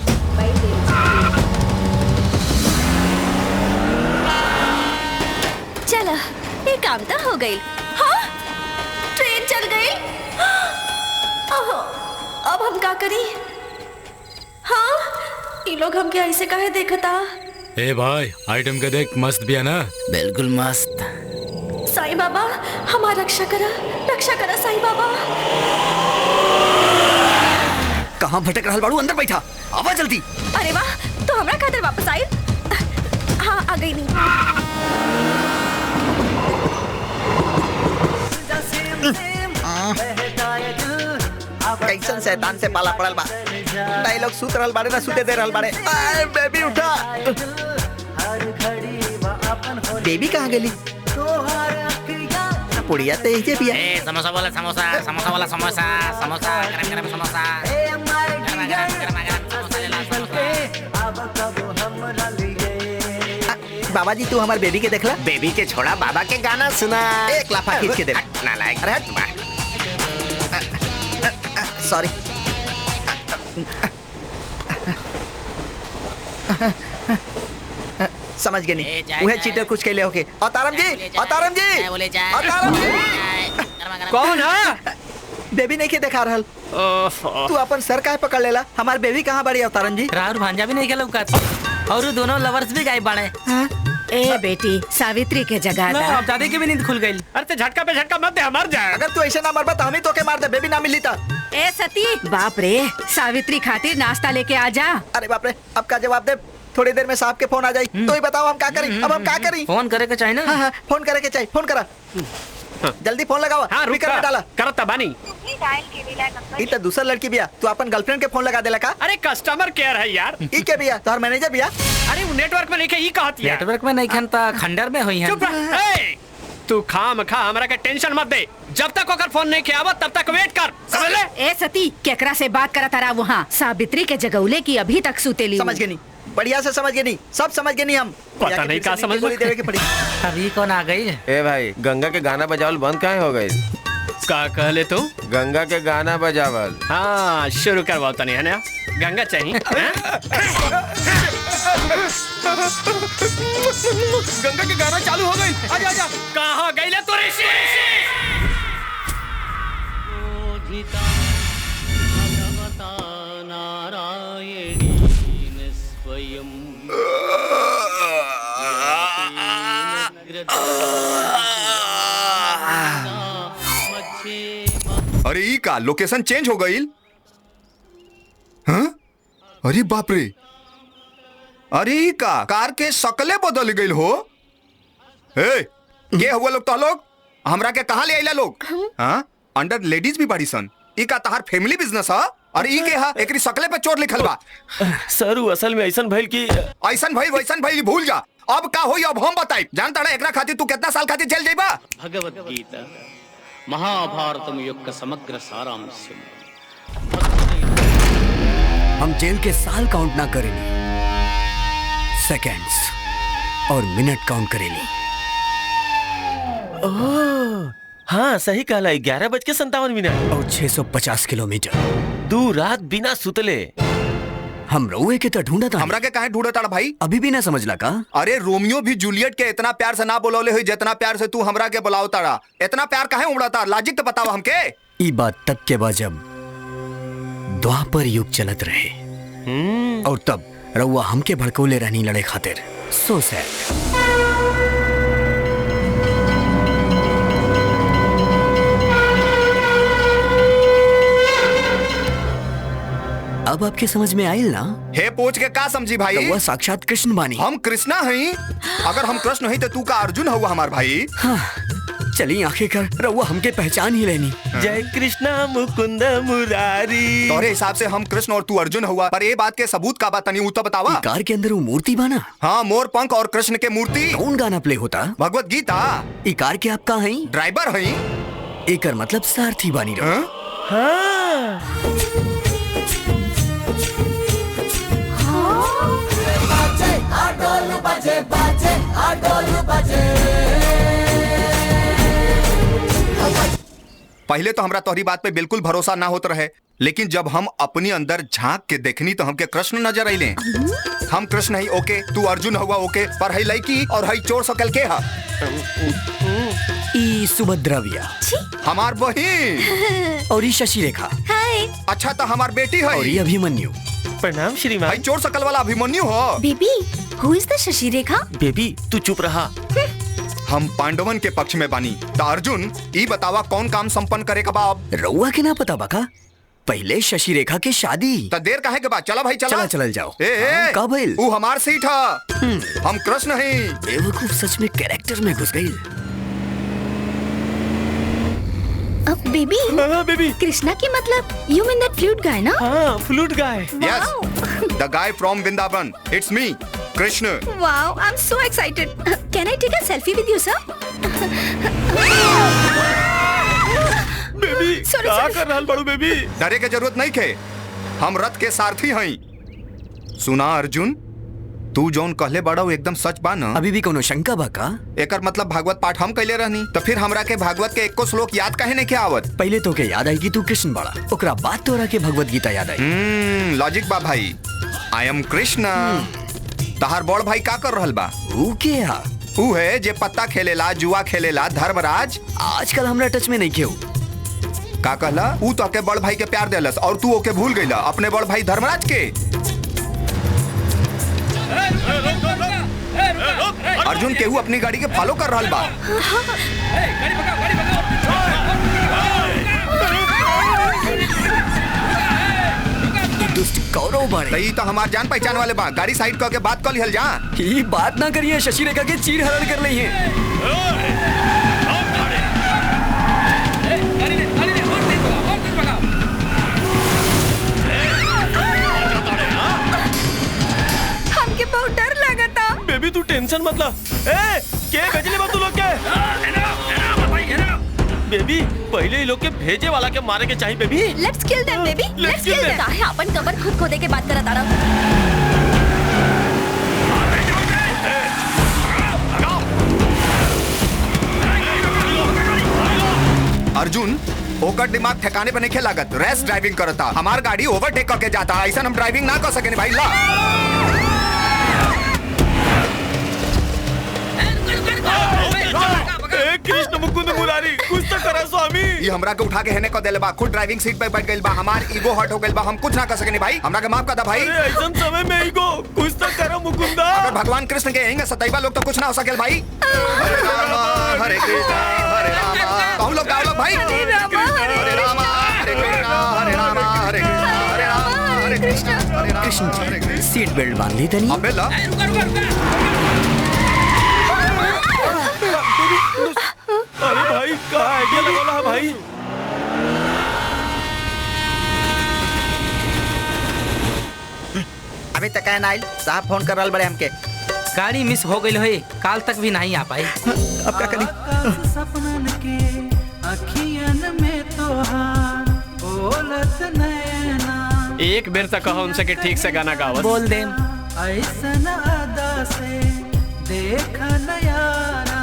चलो, ये काम तो हो गई। हाँ, ट्रेन चल गई। ओहो, अब हम क्या करी? हाँ, ये लोग हमके ऐसे काहे देखता? ए भाई, आइटम के देख, मस्त भी है ना? बिल्कुल मस्त। साईं बाबा हमार रक्षा करा साईं बाबा। कहाँ भटक रहल बाड़ू? अंदर बैठा, आवा जल्दी। अरे वाह, तो हमरा खातिर वापस आई। हाँ आ गई नहीं। कैसन शैतान से पाला पड़ल बा। डायलॉग सूत रहल बाड़े ना सूते दे रहल बाड़े। अरे बेबी उठा। बेबी कहाँ गेली? पुड़िया तो यही पिया। समोसा वाला समोसा, समोसा वाला समोसा, समोसा गरम गरम समोसा, गरमा गरम गरमा गरम समोसा ले ला समोसा। बाबा जी तू हमारे बेबी के देखला? बेबी के छोड़ा बाबा के गाना सुना। एक लाफा खींच के दे। नालायक। अरे सॉरी। समझ गए नहीं। वह चीटर कुछ कहले होके। अतारम जी, अतारम जी, अतारम जी। कौन है? बेबी नहीं के देखा रहल। तू अपन सर काहे पकड़ लेला? हमार बेबी कहाँ बड़ी अवतारम जी? राहुल भांजा भी नहीं खेला और दोनों लवर्स भी गायब बाड़े। ए बेटी, सावित्री के जगह दा। अब दादी की भी नींद खुल गई। अरे तो झटका पे झटका मत दे, मर जाए। अगर तू ऐसे ना मरबा तो हम ही तो के मार दे। बेबी ना मिली था। ए सती, बाप रे, सावित्री खातिर नाश्ता लेके आ जा। अरे बाप रे, अब का जवाब दे? थोड़ी देर में साहब के फोन आ जाई। तो ही बताओ हम क्या करें? अब हम क्या करें? फोन करे के चाहिए ना। हाँ, फोन करे के चाहिए। फोन करा। जल्दी फोन लगाओ। हाँ, रुक स्पीकर में डाला। करता बानी। ई तो दूसरा लड़की बिया। तू अपन गर्लफ्रेंड के फोन लगा देला का? अरे कस्टमर केयर है यार। ई के बिया? तोहर मैनेजर बिया? अरे वो नेटवर्क में नहीं के ई कहती है। नेटवर्क में नहीं खनता खंडर में हुई है। चुप रह। ए, तू खाम खा हमरा के टेंशन मत दे। जब तक ओकर फोन नहीं किया तब तक वेट कर। समझ ले? ए सती, केकरा से बात करत रहा वहाँ? सावित्री के जगौले की अभी तक सुतेली। समझ गए नहीं? बढ़िया से समझ गए नहीं? सब समझ गए नहीं? हम पता नहीं क्या समझ गोली देवे के पड़ी। अभी कौन आ गई? ए भाई, गंगा के गाना बजावल बंद काहे हो गई? का कहले तू? गंगा के गाना बजावल। हाँ शुरू करवाओ तनी है ना। गंगा चाहिए। गंगा के गाना चालू हो गई। आजा आजा। कहाँ गई ले तू ऋषि? अरे ई का लोकेशन चेंज हो गई? हाँ? अरे बाप रे, अरे ई का कार के शकले बदल गई हो। ए, के हुआ लोग तो लोग हमरा के कहाँ ले आइला लोग? हाँ? अंडर लेडीज भी बड़ी सन। ई का तहार फैमिली बिजनेस है? अरे ई के हा एकरी शकले पे चोट लिखल बा। सर वो असल में ऐसन भइल कि ऐसन भइल वैसन भइल भूल जा। अब का होई अब हम बताई। जानता है एकरा खातिर तू कितना साल खातिर जेल जाइबा? भगवद गीता महाभारतम युग का समग्र सारांश। हम जेल के साल काउंट ना करेंगे, सेकंड्स और मिनट काउंट करेंगे। ओह हाँ सही कहला। 11:57 और 650 किलोमीटर दू रात बिना सुतले। हम रउए के तो ढूंढा था। हमरा के काहे ढूंढा था भाई? अभी भी ना समझला का? अरे रोमियो भी जूलियट के इतना प्यार से ना बोलौले हुई जितना प्यार से तू हमरा के बुलाओ तारा। इतना प्यार काहे उमड़ा था? लॉजिक तो बतावा हमके। ई बात तब के बाद जब द्वापर युग चलत रहे और तब रउआ हमके भड़कौले रहनी लड़े खातिर। So sad. अब आपके समझ में आयल ना? हे पूछ के का समझी भाई? रउआ साक्षात कृष्ण बानी। हम कृष्णा हई? अगर हम कृष्ण हई तो तू का अर्जुन हुआ हमार भाई? हाँ, चली आखिरकार रउआ हमके पहचान ही लेनी। जय कृष्णा मुकुंद मुरारी। तोरे हिसाब से हम कृष्ण और तू अर्जुन हुआ, पर ये बात के सबूत का बात नहीं तो बतावा। कार के अंदर वो मूर्ति बना? हाँ, मोर पंख और कृष्ण के मूर्ति। कौन गाना प्ले होता? भगवत गीता। ई कार के आप कहाँ हई? ड्राइवर हई। एकर मतलब सारथी बानी रहो। पहले तो हमरा तोहरी बात पे बिल्कुल भरोसा ना होता रहे, लेकिन जब हम अपनी अंदर झांक के देखनी तो हमके कृष्ण नजर आइले। हम कृष्ण हई ओके, तू अर्जुन हुआ ओके, पर हई लड़की और हई चोर सकल के हा? ई सुभद्राविया हमार बहिन। और ई शशि रेखा। हाय। अच्छा तो हमार बेटी है। और ई अभिमन्यु। प्रणाम श्रीमान। हई चोर सकल वाला अभिमन्यु हो। बेबी हु is the Shashi Rekha? Baby तू चुप रहा। हम पांडवन के पक्ष में बानी। तो अर्जुन ई बतावा कौन काम संपन्न करे का बाब? रउआ के ना पता बाका? पहले शशि रेखा के शादी। तो देर काहे के बाद? चला भाई चला। चल जाओ। ए का भइल? वो हमार सीट है, हम कृष्ण नहीं। बेवकूफ सच में कैरेक्टर में घुस गई। बेबी बेबी कृष्णा की मतलब यू मीन दैट फ्लूट गाय ना? हाँ फ्लूट गाय। Yes, the guy from Vrindavan. It's me Krishna. Wow I'm so excited. Can I take a selfie with you sir? Baby क्या कर रहल बड़ू बेबी? डरे के जरूरत नहीं खे, हम रथ के सारथी हई। सुना अर्जुन, तू जौन कहले बड़ा एकदम सच बा ना? अभी भी कोनो शंका बा का? एकर मतलब भागवत पाठ हम कैले रहनी, तो फिर हमरा के भागवत के एको श्लोक याद काहे नहीं के आवत? पहले तो के याद आई कि तू कृष्ण बड़ा, ओकरा बाद तोरा के भगवत गीता याद आई। लॉजिक बा भाई। I am Krishna. तहार बड़ भाई का कर रहल बा? ऊ के हा? ऊ है जे पत्ता खेलेला, जुआ खेलेला, धर्मराज। आजकल हमरा टच में नहीं खेऊ। का कहला? ऊ तो के बड़ भाई के प्यार देलस और तू ओके भूल गईला अपने बड़ भाई धर्मराज के। अर्जुन केहू अपनी गाड़ी के फॉलो कर रहल बा। दुष्ट कौरव बाड़े। तई तो हमार जान पहचान वाले बा। गाड़ी साइड करके बात कर लिहल जा। ई बात ना करिए, शशि रेखा के चीर हरण कर लई है। हमके बहुत डर लगता। बेबी तू टेंशन मत ला। ए के भेजले बा तू लोग के? बेबी पहले ही लोग के भेजे वाला के मारे के चाहिए baby. Lettuce kill them baby, lettuce kill them. काहे अपन कबर खुद खोदे के बात करत आ रहा? अर्जुन ओकर दिमाग ठिकाने पे नहीं लागत। रेस ड्राइविंग करता, हमार गाड़ी ओवरटेक करके जाता। ऐसा हम ड्राइविंग ना कर सके भाई। ला कृष्ण मुकुंद मुरारी कुछ तो करा स्वामी। ये हमरा के उठा के हेने को देले बा, खुद ड्राइविंग सीट पे बैठ गइल बा। हमार ईगो हर्ट हो गइल बा, हम कुछ ना कर सके भाई। हमरा के माफ कर दा भाई। अरे ऐसन समय में ईगो कुछ तो करो मुकुंदा। अगर भगवान कृष्ण के यहीं सताइबा लोग तो कुछ ना हो सके भाई। हरे राम हरे कृष्ण हरे राम। कौन लोग गाओ लोग भाई? हरे राम हरे राम हरे कृष्ण हरे राम हरे कृष्ण हरे राम हरे कृष्ण हरे राम। कृष्ण जी सीट बेल्ट बांध ली तनी। अबे ला अरे भाई का आइडिया लगाला है भाई? अभी तक है नाइल साहब फोन कर रहल बड़े हमके। गाड़ी मिस हो गई है, काल तक भी नहीं आ पाई। अब क्या करी? सपनन के अखियन में तोहार बोलत नैना। एक बेर तक कहो उनसे कि ठीक से गाना गावत। बोल दे। ऐसन अदा से देख नयारा।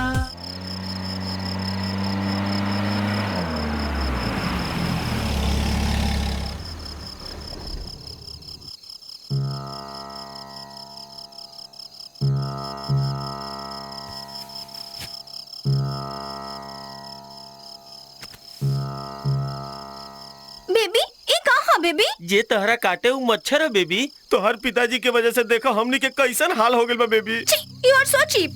बेबी ये कहाँ बेबी? ये तहरा काटे उ मच्छर है बेबी। तो हर पिताजी के वजह से देखो हमनी के कैसन हाल हो गइल बा baby. You are so cheap.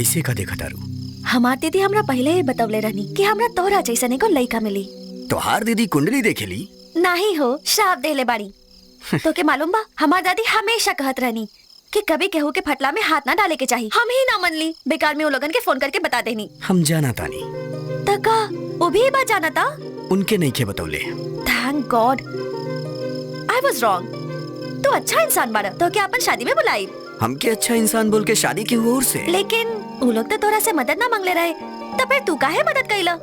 ऐसे का देखा तारू? हमार दीदी हमरा पहले ही बतवले रहनी कि हमरा तोहरा जैसन एगो लड़का मिली। तोहार दीदी कुंडली देखेली? नहीं हो, श्राप देले बाड़ी। तो के मालूम बा हमार दादी हमेशा कहत रहनी कि कभी केहू के फटला में हाथ ना डाले के चाहिए। हम ही ना मन ली, बेकार में वो लोगन के फोन करके बता देनी। हम जाना तानी। तका वो भी बात जाना था? उनके नहीं के बतौले। Thank God I was wrong. तो अच्छा इंसान बाड़ा, तो क्या अपन शादी में बुलाई? हमके अच्छा इंसान बोल के शादी की ओर से। लेकिन वो लोग तो तोरा से मदद ना मांगले रहे, तो फिर तू काहे मदद कइला?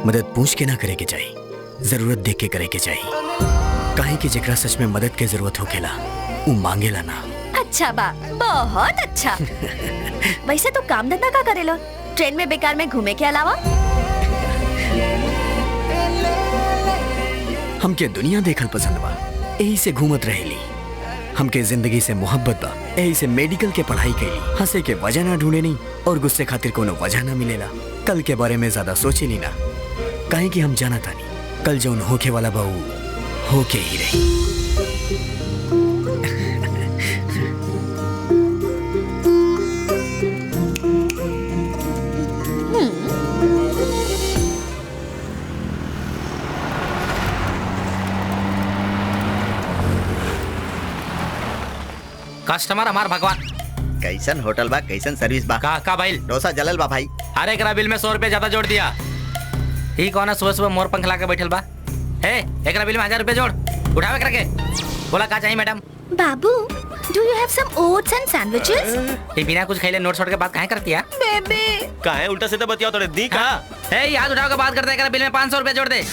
मदद पूछ के ना करे के चाहिए, जरूरत देख के करे के चाहिए। काहे कि जेकरा सच में मदद के जरूरत होखेला वो मांगेला ना। अच्छा बा, बहुत अच्छा। वैसे तो काम धंधा का करेलो? ट्रेन में बेकार में घूमे के अलावा? हमके दुनिया देखल पसंद बा, यही से घूमत रहेली। हमके जिंदगी से मोहब्बत बा, यही से मेडिकल के पढ़ाई कैली। हंसे के वजह ना ढूंढे नहीं और गुस्से खातिर कोनो वजह ना मिलेला। कल के बारे में ज्यादा सोचे ली ना, काहे कि हम जाना तानी कल जौन होके वाला बहू होके ही रही। कस्टमर हमार भगवान। कैसन होटल बा, कैसन सर्विस बा? का भाई? डोसा जलल बा भाई। अरे एकरा बिल में 100 रुपया ज्यादा जोड़ दिया। ही कौन है सुबह सुबह मोर पंख ला के बैठल बा? हे, एकरा बिल में 1000 रुपया जोड़। उठावे करके बोला का चाहिए मैडम? बाबू, do you have some oats and sandwiches? ये बिना कुछ खाइले नोट छोड़ के बात काहे करती है? बेबी काहे उल्टा सीधा बतियाओ तोरे दी का? हे, याद उठाओ के बात करते एकरा बिल में 500 रुपया जोड़ दे।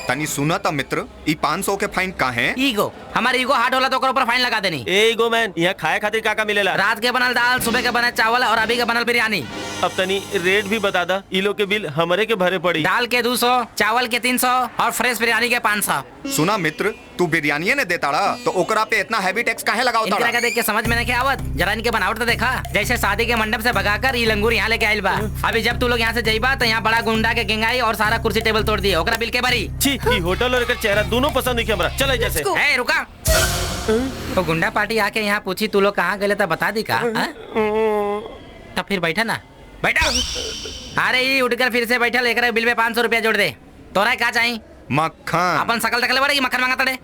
तनी सुना था मित्र, ई 500 के फाइन काहे? ईगो, हमारी ईगो हार्ड होला तो ओकर ऊपर फाइन लगा देनी। ए ईगो मैन, यहाँ खाए खातिर का मिलेला? रात के बनल दाल, सुबह के बनल चावल और अभी के बनल बिरयानी। अब तनी रेट भी बता दा, ई लोग के बिल हमरे के भरे पड़ी। दाल के 200, चावल के 300 और फ्रेश बिरयानी के 500। सुना मित्र, तू बिरयानी ने देता रहा तो ओकरा पे इतना हैवी टैक्स काहे लगाओ ताड़ा? इनकरा के देख के समझ में नहीं आवत। जरा इनके बनावट तो देखा, जैसे शादी के मंडप से भगाकर ई लंगूर यहाँ लेके आइल बा। अभी जब तू लोग यहाँ से जाइबा तो यहाँ बड़ा गुंडा के गेंगाई और सारा कुर्सी टेबल तोड़ दिए। ओकरा बिल के भरी। छी, ई होटल और एकर चेहरा दोनों पसंद नहीं हमरा। चल जैसे। ए रुका। तो गुंडा पार्टी आके यहाँ पूछी तू लोग कहाँ गए तो बता दी का? तब फिर बैठा ना, बैठा। अरे ये उठकर फिर से बैठल, एकरा बिल में 500 रुपया जोड़ दे। तोरा क्या चाहिए? मक्खन। अपन सकल तकले बड़े मक्खन मांगा तड़े।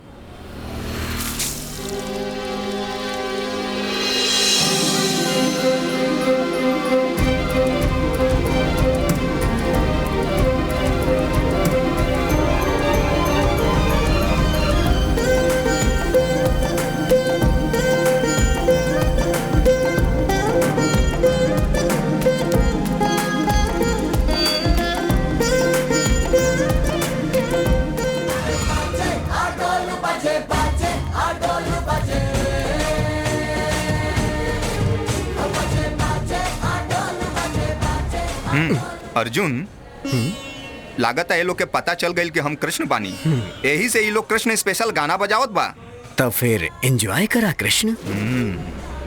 अर्जुन, लागत है ये लोग के पता चल गई कि हम कृष्ण बानी, यही से ये लोग कृष्ण स्पेशल गाना बजावत बा। तब फिर एंजॉय करा कृष्ण।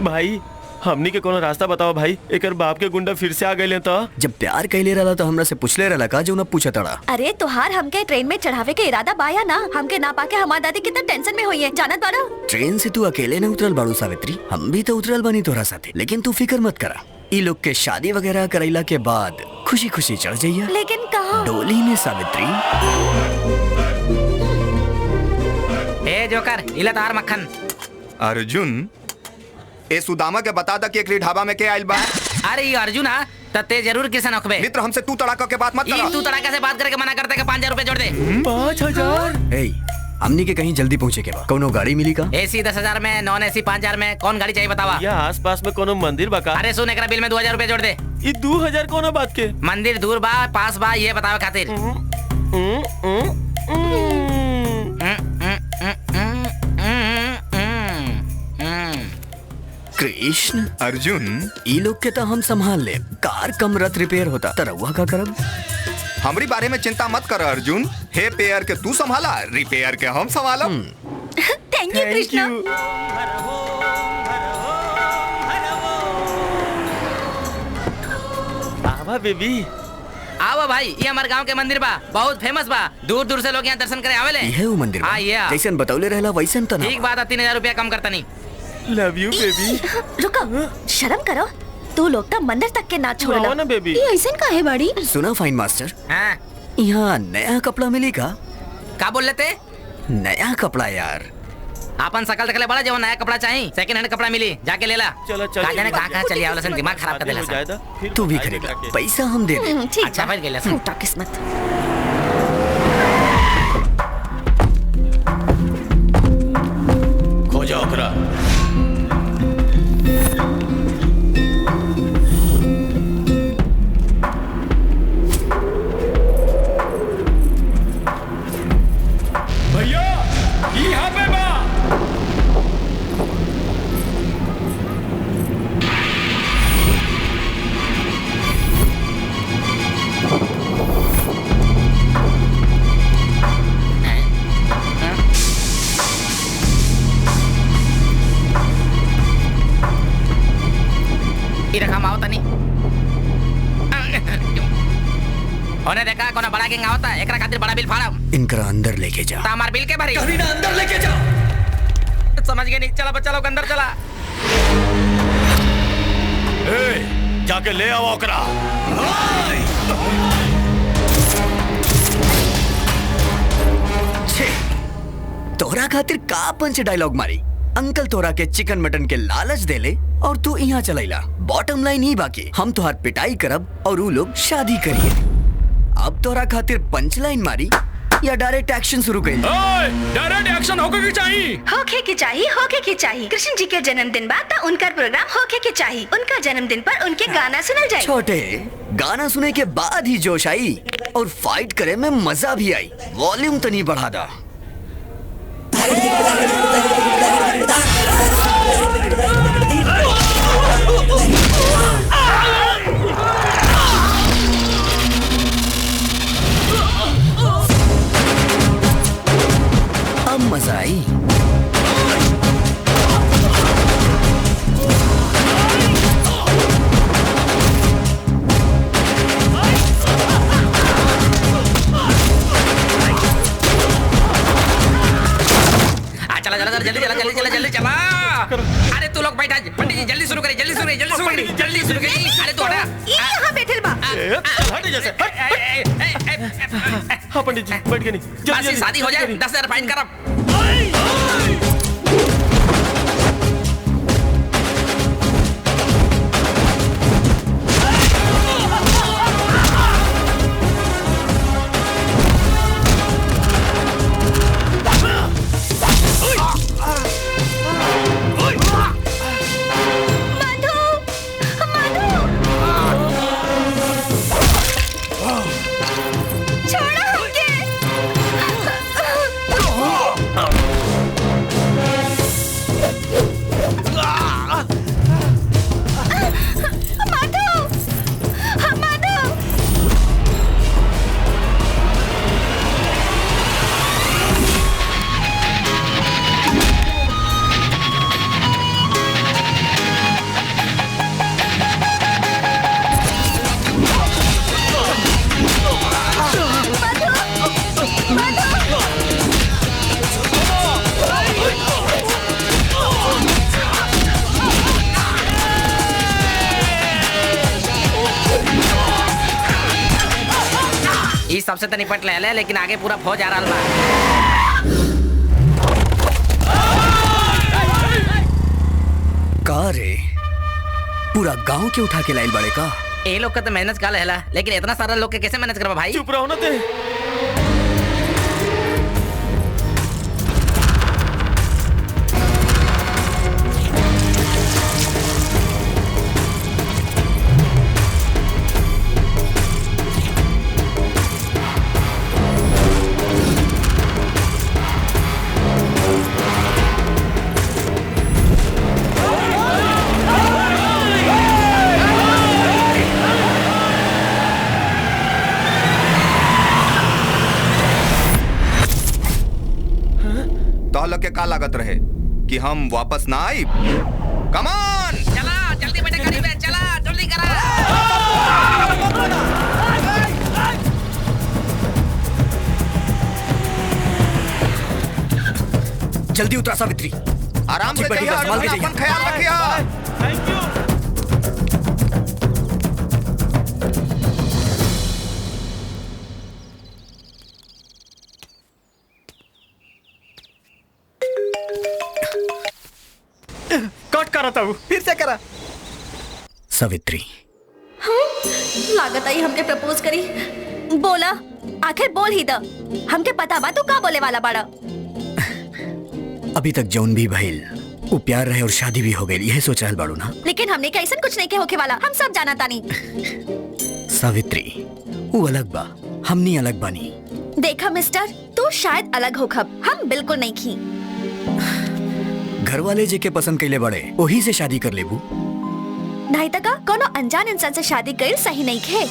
भाई हमनी के कोनो रास्ता बताओ भाई, एकर बाप के गुंडा फिर से आ गए तो। जब प्यार कैले रहा तो हमरा से पूछले रहा का जो न पूछा तड़ा। अरे तोहार हमके ट्रेन में चढ़ावे के इरादा बाया ना, हमके ना पाके हमार दादी कितना टेंशन में हुई है, जानत बाड़ो? ट्रेन से तू अकेले न उतरल बाड़ू सावित्री, हम भी तो उतरल बानी तोरा साथे। लेकिन तू फिक्र मत करा, ई लोग के शादी वगैरह करैला के बाद खुशी खुशी चढ़ जाइया। लेकिन कहाँ? डोली में सावित्री। ए जोकर, इला तार मक्खन। अर्जुन, ए सुदामा के बता दा कि एकरी ढाबा में के आइल बा। अरे ये अर्जुन हा, ते जरूर किसन ओखबे। मित्र हमसे तू तड़ाका के बात मत करा। तू तड़ाका से बात करके मना करते के 5000 रुपए जोड़ दे। 5000? ए, हमनी के कहीं जल्दी पहुँचे के बा, कोनो गाड़ी मिली का? एसी 10,000 में, नॉन एसी 5,000 में, कौन गाड़ी चाहिए बतावा? या आस पास में कोनो मंदिर बा का? अरे सुन, एकरा बिल में 2000 रुपए जोड़ दे। ये 2000 कोनो बात के? मंदिर दूर बा पास बा ये बतावे खातिर। कृष्ण। अर्जुन, ई लोग के तो हम संभाल ले, कार कम रत रिपेयर होता तरहुआ का करब। हमारी बारे में चिंता मत कर अर्जुन, हे पेयर के तू संभाला, रिपेयर के हम संभालम। Thank you Krishna. आवा बेबी। आवा भाई, ये हमारे गांव के मंदिर बा, बहुत फेमस बा, दूर दूर से लोग यहाँ दर्शन करे आवेले। ये है वो मंदिर बा? हाँ ये। जैसन बतौले रहला वैसन तो ना। ठीक बात है, 3000 रुपया कम करता नहीं। Love you baby. रुको, शर्म करो, तू लोग तो मंदिर तक के ना छोड़ला ना बेबी। ये ऐसन काहे बाड़ी? सुना फाइन मास्टर, हाँ यहाँ नया कपड़ा मिली का? का बोल लेते? नया कपड़ा यार। अपन सकल तकले बड़ा जो नया कपड़ा चाहिए, सेकंड हैंड कपड़ा मिली, जाके ले ला। चलो चलो। जाने कहाँ चली आवला सन, दिमाग खराब कर देला। तू भी खरीदा, पैसा हम दे दे। ठीक अच्छा बा। फिर गेला फूटा किस्मत। खोजा ओकरा। भैया यहाँ पे बा। रखा माओ तनी होने देखा कोना बड़ा किंग आवता है, एकरा खातिर बड़ा बिल फाड़ा। इनकरा अंदर लेके जा। ता हमार बिल के भरी। करीना अंदर लेके जा। समझ गए नहीं, चला बच्चा लोग अंदर चला। ए, जाके ले आओ ओकरा। तोहरा खातिर का पंच डायलॉग मारी? अंकल तोरा के चिकन मटन के लालच देले और तू यहाँ चलैला। बॉटम लाइन ही बाकी हम तोहार पिटाई करब और ऊ लोग शादी करिए। अब तोरा खातिर पंच लाइन मारी या डायरेक्ट एक्शन शुरू करी? डायरेक्ट एक्शन होके की चाहिए। होके की चाहिए। कृष्ण जी के जन्मदिन बाद तो उनका प्रोग्राम होके की चाहिए। उनका जन्मदिन पर उनके गाना सुनल जाए। छोटे गाना सुने के बाद ही जोश आई और फाइट करे में मजा भी आई। वॉल्यूम तो नहीं बढ़ा दा। अब मजा आई। जल्दी चला। अरे तू लोग बैठा, पंडित जी जल्दी शुरू करिए, जल्दी शुरू करिए। अरे तू हटा। यहाँ बैठल बा। हट जैसे। हाँ पंडित जी बैठ के नहीं। बस शादी हो जाए 10,000 फाइन करब। सबसे तो निपट ले, लेकिन आगे पूरा फौज आ रहा बा। का रे पूरा गांव के उठा के लाइल बड़े का? ये लोग का तो मेहनत का लेला, लेकिन इतना सारा लोग के कैसे मैनेज करबा भाई? चुप रहो ना ते। के का लागत रहे कि हम वापस ना आई? कमान चला जल्दी बैठे गाड़ी में, चला जल्दी करा। जल्दी उतरा सावित्री। आराम से चलिए, अपन ख्याल रखिए। Thank you. कट करा था, फिर से करा। सावित्री लागत आई हमके प्रपोज करी। बोला आखिर बोल ही द, हमके पता बा तू का बोले वाला बाड़ा। अभी तक जौन भी भइल वो प्यार रहे और शादी भी हो गई, यह सोचा बाड़ू ना? लेकिन हमने का ऐसा कुछ नहीं के होके वाला, हम सब जाना तानी। सावित्री वो अलग बा, हमनी अलग बानी। देखा मिस्टर, तू शायद अलग हो खब, हम बिल्कुल नहीं की। घर वाले जे के पसंद कैले बड़े वही से शादी कर लेबू? नहीं तका कोनो अनजान इंसान से शादी कर सही नहीं खे।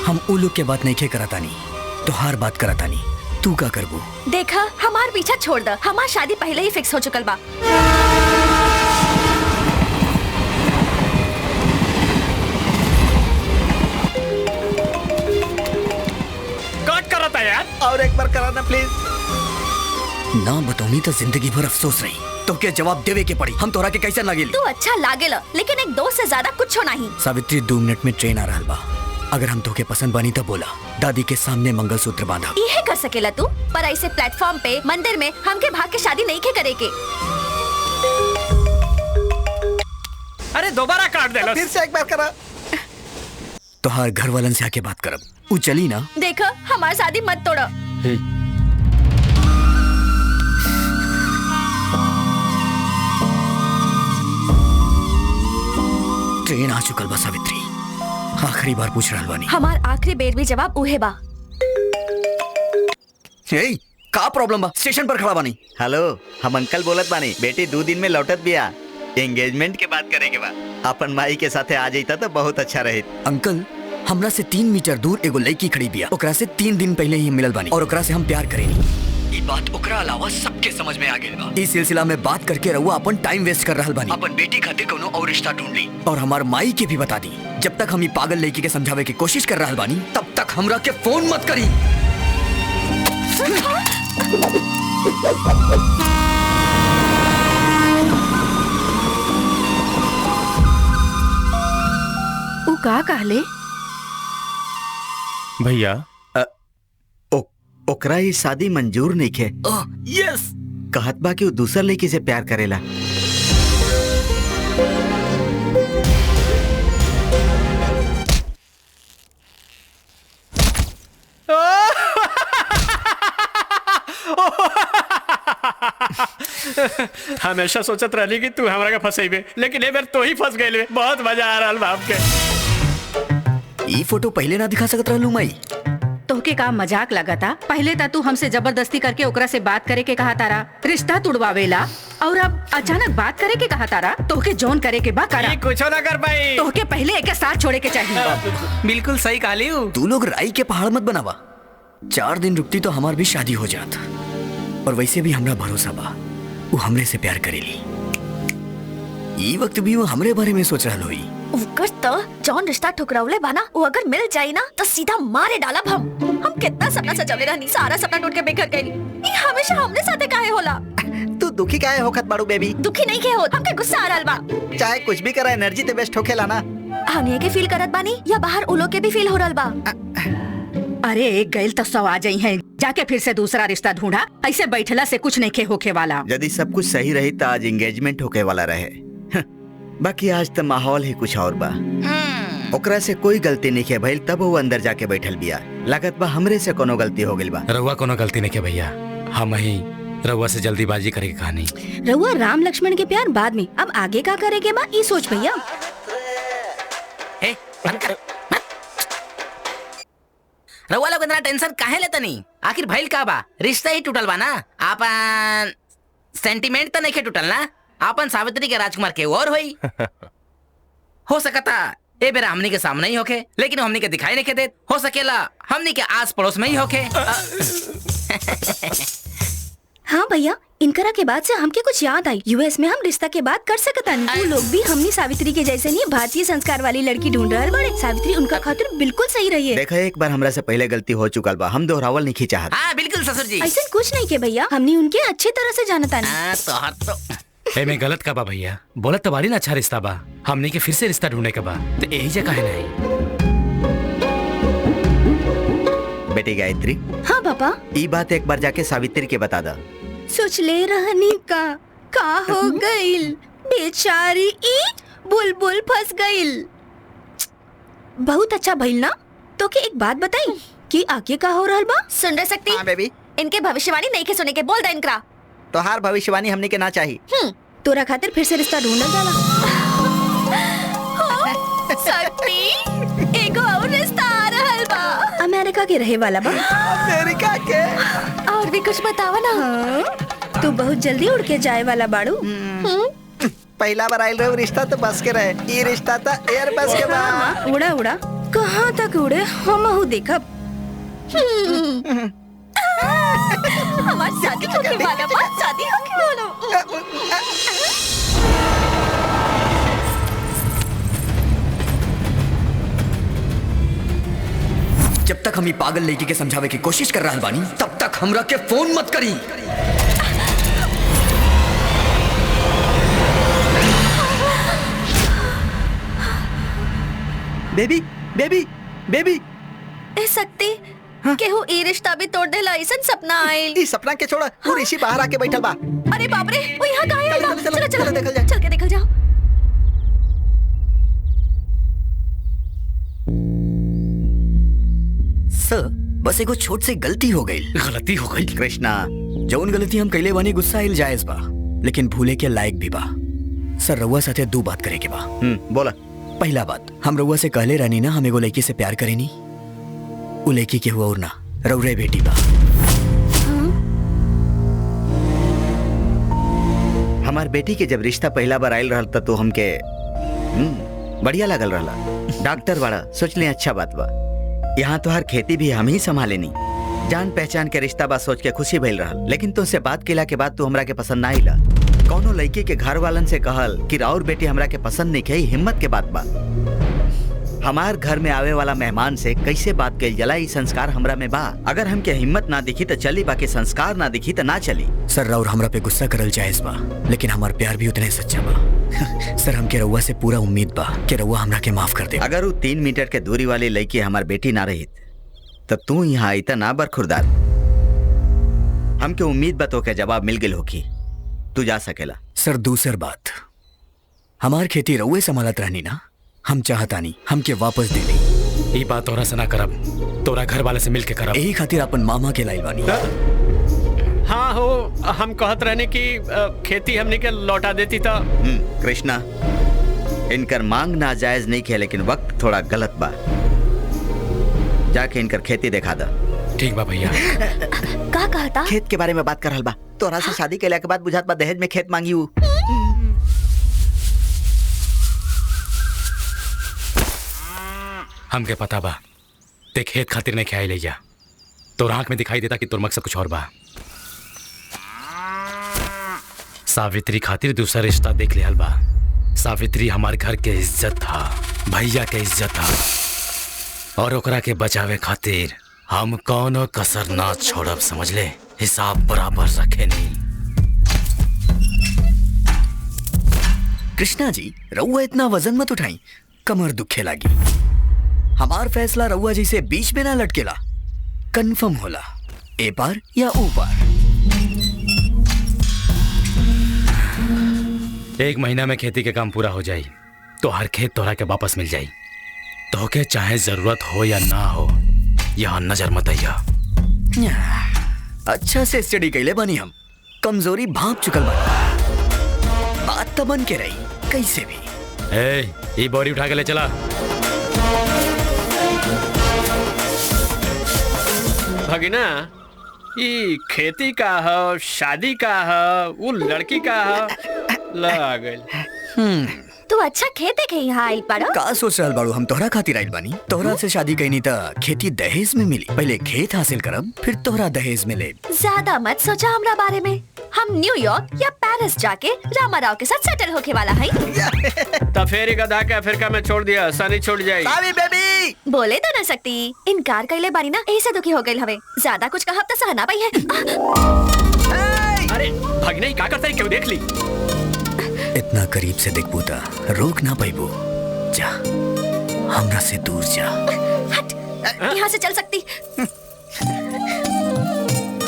हम उ लोग के बात नहीं खे करतानी, तोहार बात करतानी। तू का करबू? देखा हमार पीछा छोड़ द, हमार शादी पहले ही फिक्स हो चुकल बा। कट करता यार, और एक बार कराना प्लीज। ना बतौनी तो जिंदगी भर अफसोस रही। तो क्या जवाब देवे के पड़ी? हम तोरा के कैसे लागेली? तू अच्छा लागेला, लेकिन एक दोस्त से ज्यादा कुछ नहीं। सावित्री 2 मिनट में ट्रेन आ रहा बा, अगर हम तोके पसंद बनी तो बोला, दादी के सामने मंगलसूत्र बांधा। ये कर सकेला तू, पर ऐसे प्लेटफॉर्म पे मंदिर में हमके भाग के शादी नहीं के करे के। अरे दोबारा काट दे। फिर से एक बार करा। तो हर घर वालन से आके बात करब, वो चली ना। देखो हमारी शादी मत तोड़ो। ट्रेन आ चुकल बा सावित्री, आखिरी बार पूछ रहल बानी। हमार आखिरी बेर भी जवाब उहे बा। का प्रॉब्लम बा? स्टेशन पर खड़ा बानी। हेलो, हम अंकल बोलत बानी। बेटी 2 दिन में लौटत बिया। एंगेजमेंट के बात करे के बाद अपन माई के साथे आ जाता तो बहुत अच्छा रहे। अंकल, हमरा से 3 मीटर दूर एगो लड़की खड़ी बिया, ओकरा से 3 दिन पहले ही मिलल बानी और ओकरा से हम प्यार करेनी। ये बात ओकरा अलावा सबके समझ में आ गेल बा। इस सिलसिला में बात करके रहुआ अपन टाइम वेस्ट कर रहल बानी। अपन बेटी खातिर कोनो और रिश्ता ढूंढ ली और हमार माई के भी बता दी। जब तक हम ई पागल लड़की के समझावे की कोशिश कर रहल बानी, तब तक हमरा के फोन मत करी। उ का कहले? भैया ओकरा ये शादी मंजूर नहीं खे। यस, कहत बा कि वो दूसर लड़की से प्यार करेला। हमेशा सोचत रहली कि तू हमरा के फंसेबे, लेकिन ए बार तो ही फंस गइले। बहुत मजा आ रहल बाप के। ई फोटो पहले ना दिखा सकत रहलू माई। तोहके का मजाक लगता? पहले ता तू हमसे जबरदस्ती करके ओकरा से बात करे के कहा तारा, रिश्ता तुड़वावेला, और अब अचानक बात करे के कहा तारा। तोहके जोन करे के बा करा। कुछ ना कर पाई। तोहके पहले एक साथ छोड़े के चाहिए। बिल्कुल सही कहली। तू लोग राई के पहाड़ मत बनावा। 4 दिन रुकती तो हमार भी शादी हो जात। और वैसे भी हमरा भरोसा बा, वो हमरे से प्यार करेली। ई वक्त भी वो हमरे बारे में सोच रहल होई। उकर तो जौन रिश्ता ठुकरावले बाना, वो अगर मिल जाई ना तो सीधा मारे डाला हम कितना सपना सजावले रहनी, सारा सपना टूट के बेघर गइली। ये हमेशा हमने साथे काहे होला? तू दुखी काहे होखत बाड़ू बेबी? दुखी नहीं के होत, हमके गुस्सा आ रहल बा। चाहे कुछ भी करा, एनर्जी ते बेस्ट होखेला ना। हम ये के फील करत बानी या बाहर उलो के भी फील हो रहल बा? अरे एक गइल तो 100 आ जाई हैं। जाके फिर से दूसरा रिश्ता ढूंढा। ऐसे बैठला से कुछ नहीं के होके वाला। यदि सब कुछ सही रही तो आज एंगेजमेंट होके वाला रहे। बाकी आज तो माहौल ही कुछ और बा। ओकरा से कोई गलती नहीं के भइल, तब वो अंदर जाके बैठल बिया। लागत बा हमरे से कोनो गलती हो गइल बा। रउआ कोनो गलती नहीं के भैया, हम ही रउआ से जल्दीबाजी करे के कहानी। रउआ राम लक्ष्मण के प्यार बाद में, अब आगे का करेगे बा ई सोच भैया। रउआ लोग इतना टेंशन काहे लेता नहीं? आखिर भइल का बा? रिश्ता ही टूटल बा ना। आपन सेंटिमेंट तो नहीं के टूटल ना। आपन सावित्री के राजकुमार के और होई। हो सकता ए बेरा हमनी के सामने ही होके, लेकिन हमनी के दिखाई नहीं के देत। हो सकेला हमनी के आस पड़ोस में ही होके। हाँ भैया, इनकरा के बाद से हमके कुछ याद आई। यूएस में हम रिश्ता के बात कर सकता नहीं। वो लोग भी हमनी सावित्री के जैसे नहीं भारतीय संस्कार वाली लड़की ढूंढ रहे बड़े। सावित्री उनका खातिर बिल्कुल सही रही है। देखा, एक बार हमरा से पहले गलती हो चुकल बा, हम दोहरावल नहीं खींचा। हाँ बिल्कुल ससुर जी। ऐसा कुछ नहीं के भैया, हमनी उनके अच्छी तरह से जानता नहीं। मैं गलत का बा भैया, बोलत तो बारी ना अच्छा रिश्ता बा। हमने के फिर से रिश्ता ढूंढने का बा, तो यही जगह है नहीं। बेटी गायत्री। हाँ पापा। ये बात एक बार जाके सावित्री के बता दा। सोच ले रहनी का हो गइल, बेचारी ई बुलबुल फंस गइल। बहुत अच्छा भइल ना। तो के एक बात बताई कि आगे का हो रहल बा? सुन रह सकती? हाँ बेबी। इनके भविष्यवाणी नहीं के सुने के बोल दे इनकरा। तो हार भविष्यवाणी हमने के ना चाहिए। तोरा खातिर फिर से रिश्ता ढूंढल जाला। सच्ची? एगो और रिश्ता आ रहल बा। अमेरिका के रहे वाला बा। अमेरिका के? और भी कुछ बतावा ना। हाँ, तू बहुत जल्दी उड़ के जाए वाला बाड़ू। पहला बार आयल रहे रिश्ता तो बस के रहे, ये रिश्ता था एयर बस के बाद। उड़ा उड़ा कहाँ तक उड़े हम देखब। हमारी शादी होके वाला बा, शादी होके वाला। जब तक हम ई पागल लड़की के समझावे की कोशिश कर रहल बानी, तब तक हमरा के फोन मत करी। बेबी बेबी बेबी ए सकती केहू ई रिश्ता भी तोड़ देला ऐसन सपना आइल। ई सपना के छोड़ा तू ऋषि बाहर आके बैठल बा। अरे बाप रे वो यहाँ कहाँ है? चलो चलो देखल जाए। चल के देखल जाओ। सर बस एगो छोट से गलती हो गई। गलती हो गई कृष्णा, जौन गलती हम कैले बानी गुस्सा आइल जायज बा, लेकिन भूले के लायक भी बा। सर रउआ साथे दो बात करे के बा। बोला। पहला बात, हम रउआ से कहले रहनी ना हम एगो लड़की से प्यार करेनी। उ लड़की के हुआ और ना रउरे बेटी बा। हमार बेटी के जब रिश्ता पहला बार आयल रहल तो हमके बढ़िया लगल रहला। डॉक्टर वाला सोच ले अच्छा बात बा। यहाँ तो हर खेती भी हम ही संभालेनी। जान पहचान के रिश्ता बा सोच के खुशी भइल रहल, लेकिन तुमसे बात केला के बाद तू हमरा के पसंद ना आइला। कौनो लड़की के घर वालन से कहल कि राउर बेटी हमरा के पसंद नहीं है, हिम्मत के बात बा। हमार घर में आवे वाला मेहमान से कैसे बात कइल जाला, ई संस्कार हमरा में बा। अगर हमके हिम्मत ना दिखी तो चली, बाकी संस्कार ना दिखी तो ना चली। सर राउर हमरा पे गुस्सा करल जायज बा, लेकिन हमार प्यार भी उतने सच्चा बा। सर हमके रउआ से पूरा उम्मीद बा कि रउआ हमरा के माफ कर दे। अगर वो 3 मीटर के दूरी वाली लड़की हमार बेटी ना रही तो तू यहाँ आई ना बरखुरदार। हमके उम्मीद बा तो के जवाब मिल गई होगी, तू जा सकेला। सर दूसर बात, हमार खेती रउए संभालत रहनी ना, हम चाहतानी हमके वापस दे दी। ई बात तोरा से ना करब, तोरा घर वाले से मिल के करब। यही खातिर अपन मामा के लाइल बानी। हाँ हो, हम कहत रहने की खेती हमने के लौटा देती था। कृष्णा, इनकर मांग नाजायज नहीं है, लेकिन वक्त थोड़ा गलत बा। जाके इनकर खेती दिखा दा। ठीक बा भैया। का कहता? खेत के बारे में बात कर रहल बा। तोरा से शादी कैला के बाद बुझात बा दहेज में खेत मांगी हूँ। हमके पता बा ते खेत खातिर नहीं ख्याल ले जा। तोर आंख में दिखाई देता कि तोर मकसद कुछ और बा। सावित्री खातिर दूसरा रिश्ता देख लिया बा। सावित्री हमारे घर के इज्जत था, भैया के इज्जत था, और ओकरा के बचावे खातिर हम कौनो कसर ना छोड़ब, समझ ले। हिसाब बराबर रखे नहीं। कृष्णा जी रउआ इतना वजन मत उठाई, कमर दुखे लागी। हमार फैसला रउआ जी से बीच में ना लटकेला, कंफर्म होला, ए पार या ओ पार। 1 महीना में खेती के काम पूरा हो जाई तो हर खेत तोहरा के वापस मिल जाई। तोहके चाहे जरूरत हो या ना हो, यहाँ नजर मत आइया। अच्छा से स्टडी कैले बानी हम, कमजोरी भाप चुकल बानी। बात तो बन के रही कैसे भी। ये बोरी उठा के ले चला। भगिना, ये खेती का है, शादी का है, वो लड़की का है, लगा गई। तू अच्छा खेत है यहाँ आइल पड़ो। का सोच रहल बाड़ू, हम तोहरा खातिर आइल बानी। तोहरा से शादी कईनी त खेती दहेज में मिली। पहले खेत हासिल करब, फिर तोहरा दहेज मिले। ज्यादा मत सोचा हमरा बारे में। हम न्यूयॉर्क या पेरिस जाके रामाराव के साथ सेटल होके वाला है। तो फिर गधा के अफ्रीका में छोड़ दिया, आसानी छोड़ जाए। बेबी बोले तो न सकती, इनकार कैले बानी ना, ऐसे दुखी हो गई हवे। ज्यादा कुछ कहब तो सहना पाई है। अरे भगने क्या करता है, क्यों देख ली? इतना करीब से देख बूता, रोक ना पाइबो। जा, हमरा से दूर जा। हट, यहाँ से चल सकती।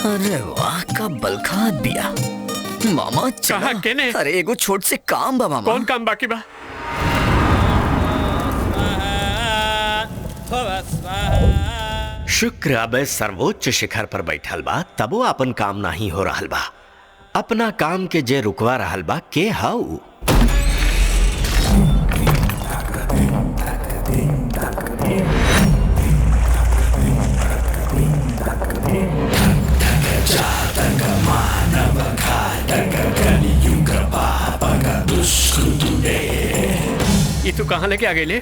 अरे वाह, का बलखा दिया मामा। कहा केने? अरे एगो छोट से काम बा मामा। कौन काम बाकी बा? शुक्र अब सर्वोच्च शिखर पर बैठल बा, तबो अपन काम नहीं हो रहल बा। अपना काम के जे रुकवा रहल बा के हाउ? ये तू कहाँ लेके आ गई ले?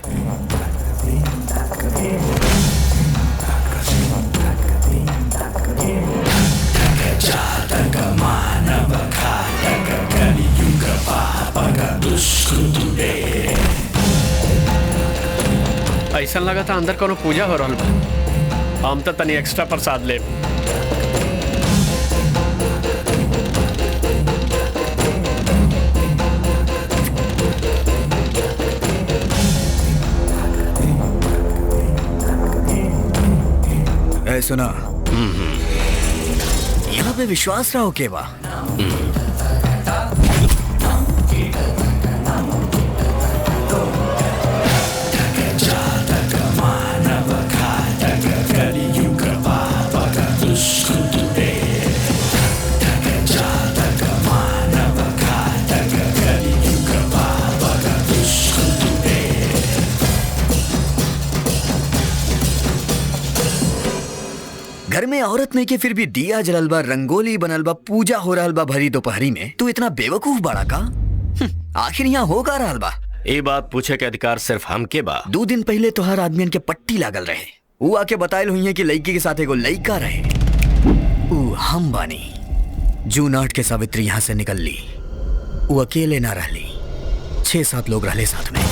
ऐसा लगा था अंदर कोनो पूजा हो रहा बा। हम तो तनी एक्स्ट्रा प्रसाद ले। सुना, यहाँ पे विश्वास रहो के बा। घर में औरत नहीं के फिर भी दिया जलल बा, रंगोली बनल बा, पूजा हो रहल बा भरी दोपहरी में। तू इतना बेवकूफ बड़ा का? आखिर यहाँ हो का रहल बा? ये बात पूछे के अधिकार सिर्फ हमके बा। 2 दिन पहले तोहर आदमियन के पट्टी लागल रहे। वो आके बतायल हुई है कि लड़की के साथ एगो लड़का रहे। वो हम बानी। जून 8 के सावित्री यहाँ से निकल ली। वो अकेले ना रहली, 6-7 लोग रहले साथ में।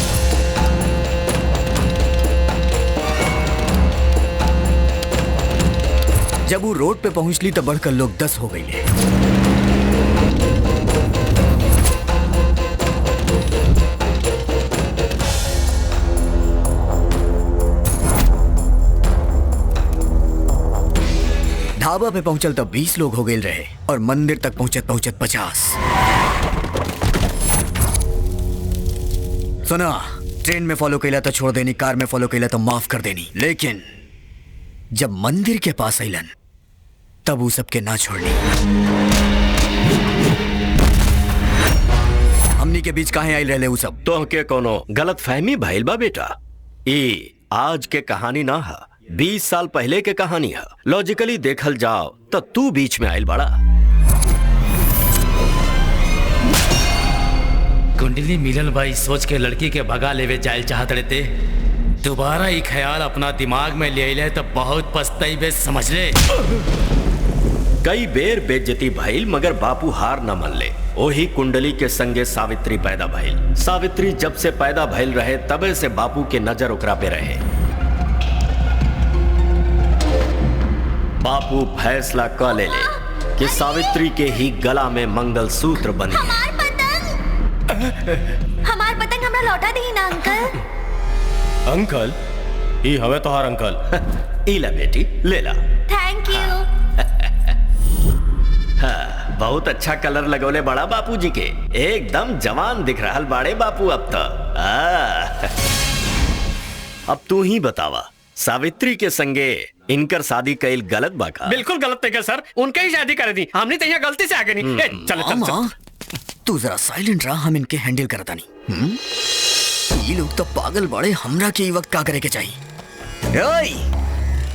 जब वो रोड पे पहुंचली तो बढ़कर लोग 10 हो गए। ढाबा पे पहुंचल तो 20 लोग हो गए रहे और मंदिर तक पहुंचत 50। सुना, ट्रेन में फॉलो कैला तो छोड़ देनी, कार में फॉलो कैला तो माफ कर देनी, लेकिन जब मंदिर के पास आइलन तब वो सबके ना छोड़नी। हमनी के बीच काहे आइल रहले वो सब? तो के कोनो गलत फहमी भइल बा बेटा। ये आज के कहानी ना है, 20 साल पहले के कहानी है। लॉजिकली देखल जाओ तो तू बीच में आइल बड़ा। कुंडली मिलल भाई सोच के लड़की के भगा लेवे जायल चाहत रहते। दोबारा ये ख्याल अपना दिमाग में ले ले तो बहुत पछताई बे, समझ ले। कई बेर बेइज्जती भइल मगर बापू हार न मान ले। ओही कुंडली के संगे सावित्री पैदा भइल। सावित्री जब से पैदा भइल रहे तबे से बापू के नजर ओकरा पे रहे। बापू फैसला क ले कि सावित्री के ही गला में मंगलसूत्र बनी है। हमार पतंग हमरा लौटा दी ना अंकल। अंकल? ई हवे तोहार अंकल। ई ला बेटी, ले ला। Thank you. हाँ, बहुत अच्छा कलर लगोले बड़ा बापू जी के। एकदम जवान दिख रहा बाड़े बापू अब तो। अब तू ही बतावा, सावित्री के संगे इनकर शादी कईल गलत बाका? बिल्कुल गलत नहीं सर, उनके ही शादी कर दी। हमने तो यहाँ गलती से आगे नहीं। चल तू जरा साइलेंट रहा, हम इनके हैंडल करता नहीं। ये लोग तो पागल बड़े, हमरा के वक्त का करे के चाहिए।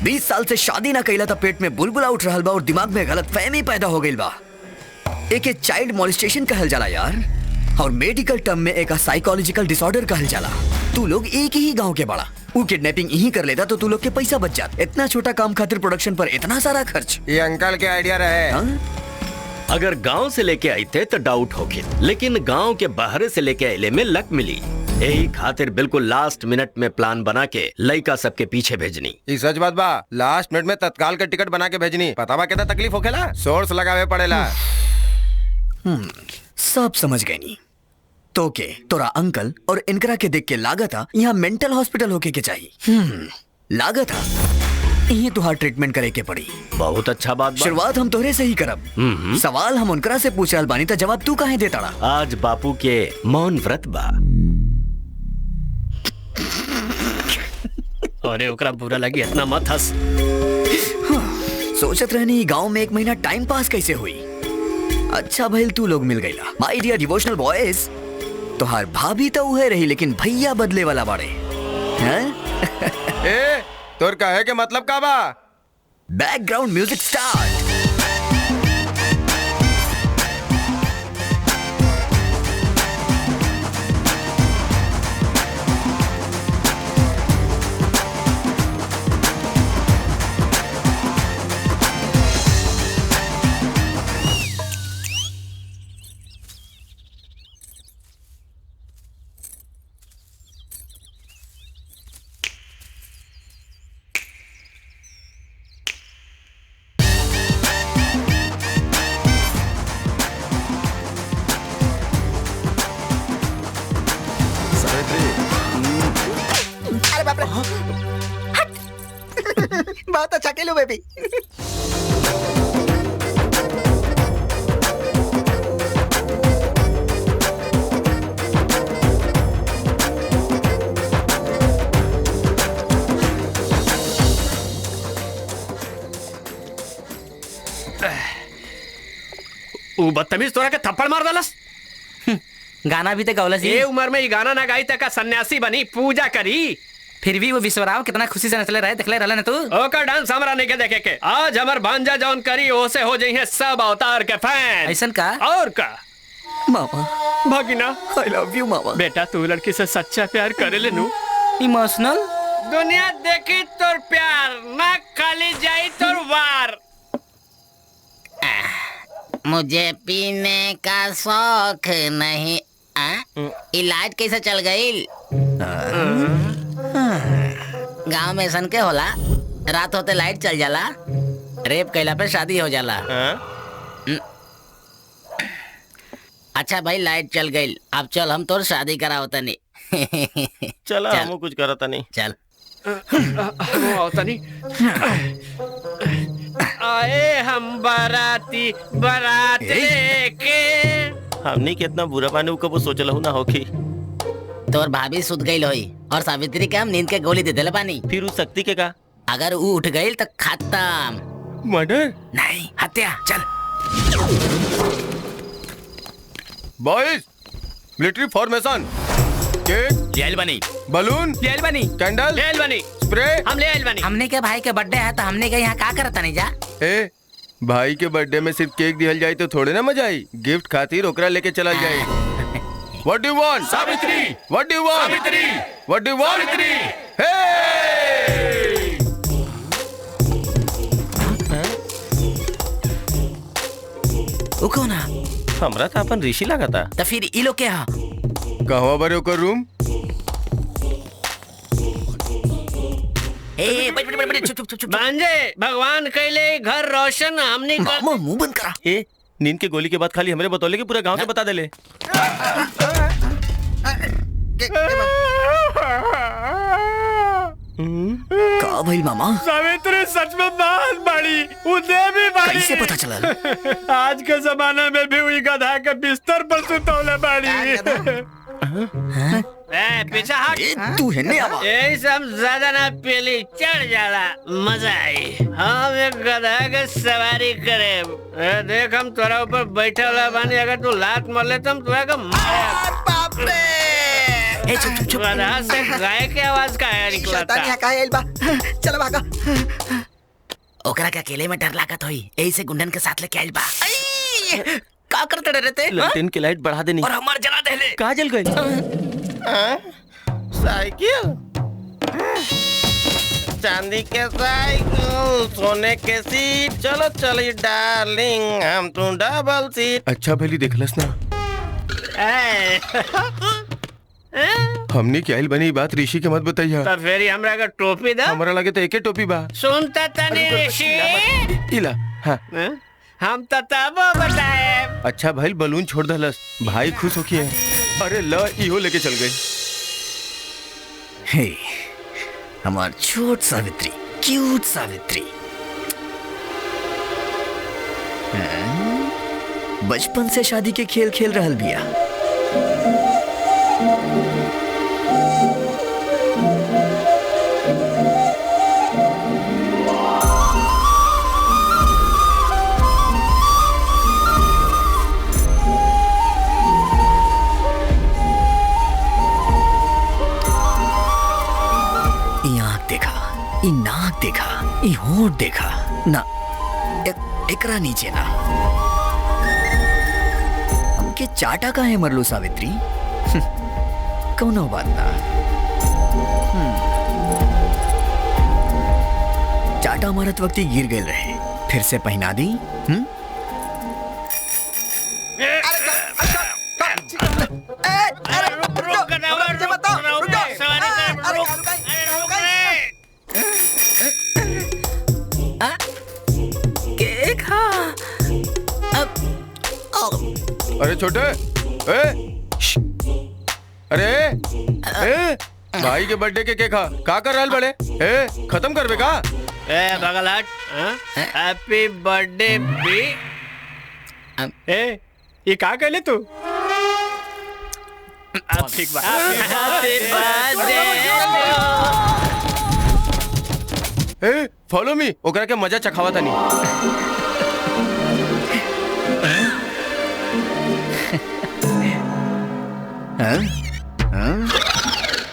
20 साल से शादी ना कैला तो पेट में बुलबुला उठ रहा बा और दिमाग में गलत फहमी पैदा हो गई बा। एक चाइल्ड मॉलेस्टेशन कहल जाला यार, और मेडिकल टर्म में एक साइकोलॉजिकल डिसऑर्डर कहल जाला। तू लोग एक ही गांव के बड़ा, वो किडनैपिंग यही कर लेता तो तू लोग के पैसा बच जाता। इतना छोटा काम खातिर प्रोडक्शन पर इतना सारा खर्च। ये अंकल के आइडिया रहे। अगर गांव से लेके आई थे तो डाउट होके, लेकिन गांव के बाहर से लेके आइले में लक मिली। यही खातिर बिल्कुल लास्ट मिनट में प्लान बना के लड़का सबके पीछे भेजनी। ये सच बात बा, लास्ट मिनट में तत्काल के टिकट बना के भेजनी। पता बा कितना तकलीफ होखेला, सोर्स लगावे पड़ेला। सब समझ गए नी। तो के तोरा अंकल और इनकरा के देख के लागता यहाँ मेंटल हॉस्पिटल होके के चाहिए। लागता यही तुहार ट्रीटमेंट करे के पड़ी। बहुत अच्छा बात बा। शुरुआत हम तोहरे से ही करब। सवाल हम उनकरा से पूछ रहल बानी तो जवाब तू काहे देता रहा? आज बापू के मौन व्रत बा। अरे ओकरा बुरा लगी, इतना मत हंस। सोचत रहनी गांव में 1 महीना टाइम पास कैसे हुई। अच्छा भइल तू लोग मिल गईला। माय डियर डिवोशनल बॉयज, तोहार भाभी तो उहे रही लेकिन भैया बदले वाला बाड़े। ए, तोर कहे के मतलब का बा? Background music start. बहुत अच्छा खेलो बेबी। वो बदतमीज तोरा के थप्पड़ मार दलस। गाना भी तो गौलस ये उम्र में ये गाना ना गाई तक सन्यासी बनी पूजा करी। फिर भी वो विश्वराव कितना खुशी से नचले रहे, देखले रहले न तू। ओकर डांस हमरा नहीं के देखे के। आज हमर भांजा जौन करी ओसे हो जाई है सब अवतार के फैन। ऐसन का? और का मामा भगिना आई लव यू मामा। बेटा तू लड़की से सच्चा प्यार करे ले नू। इमोशनल दुनिया देखी तोर प्यार ना खाली जाई तोर वार। मुझे पीने का शौक नहीं। इलाज कैसे चल गई? गांव में सन के होला, रात होते लाइट चल जाला, रेप कैला पे शादी हो जाला। अच्छा भाई लाइट चल गई, अब चल हम तोर शादी कराओ तनी। चला हम कुछ करता नहीं। चल तनी आए हम बाराती बारात लेके। हमने कितना बुरा पानी कबो सोचल हूँ ना होखी। तोर भाभी सुत गई होई और सावित्री के हम नींद के गोली दे देले पानी। फिर उस शक्ति के का? अगर वो उठ गई तो खत्म। मर्डर नहीं हत्या। चल बॉयज मिलिट्री फॉर्मेशन। केक ले बनी, बलून ले बनी, कैंडल ले बनी, स्प्रे हम ले बनी। हमने के भाई के बर्थडे है तो हमने के यहाँ का करता नहीं जा। ए भाई के बर्थडे में सिर्फ केक दिहल जाए तो थोड़े ना मजा आई, गिफ्ट खातिर ओकरा लेके चला जाए। What do you want? Savitri. What do you want? Savitri. What do you want? Savitri. Hey! वो कौन है? हमरा तो अपन ऋषि लगा था। तो फिर ई लोग क्या है? कहवा बारे ओकर रूम? ए बच बच बच चुप चुप चुप। भांजे भगवान कैले घर रोशन हमने मामा मुंह बंद करा। ए नींद के गोली के बाद खाली हमरे बतौले कि पूरा गांव के बता देले। का भइल मामा? सावित्री सच में बहुत बड़ी उदय भी बड़ी। कैसे पता चला? आज के जमाने में भी हुई गधा के बिस्तर पर सुतौले बड़ी। पीछे हट। तू है ने आवा। यही सब ज्यादा ना पीली चढ़ जाला मजा आई। हम एक गधा के सवारी करे। देख हम तोरा ऊपर बैठे वाला बानी, अगर तू लात मार ले तो हम तुरा का मारे। ए चुप चुप चुप। गधा से गाय के आवाज का निकला था। चलो भागा। ओकरा के अकेले में डर लागत होई, यही से गुंडन के साथ लेके आइल बा। का करते रहते? लैंटर्न की लाइट बढ़ा देनी और हमार जला देले। कहाँ जल गई? साइकिल, चांदी के साइकिल, सोने के सीट, चलो चली डार्लिंग हम तू डबल सीट। अच्छा भली देखलस ना। हमने क्या बनी बात ऋषि के मत बताइया। तो फिर हमरा का टोपी दा। हमारा लगे तो एके टोपी बा। सुनता तनी ऋषि। इला हाँ। हम तो तबो बताए। अच्छा भाई बलून छोड़ दलस, भाई खुश हो किए। अरे ल इहो लेके चल गए। हे हमार छोट सावित्री, क्यूट सावित्री। बचपन से शादी के खेल खेल रहल बिया। ई नाक देखा, ई होंठ देखा ना, एकरा नीचे ना। हमके चाटा का है मरलू सावित्री। कौनो बात ना। चाटा मारत वक्त ही गिर गए रहे, फिर से पहना दी। अरे छोटे, अरे भाई के बर्थडे के केक का कर रहल बड़े? खत्म करबे का? ए बगल हट। Happy birthday B. ए ये का कहले तू? ठीक बा। Happy birthday. ए फॉलो मी, ओकरा के मजा चखावा तनी।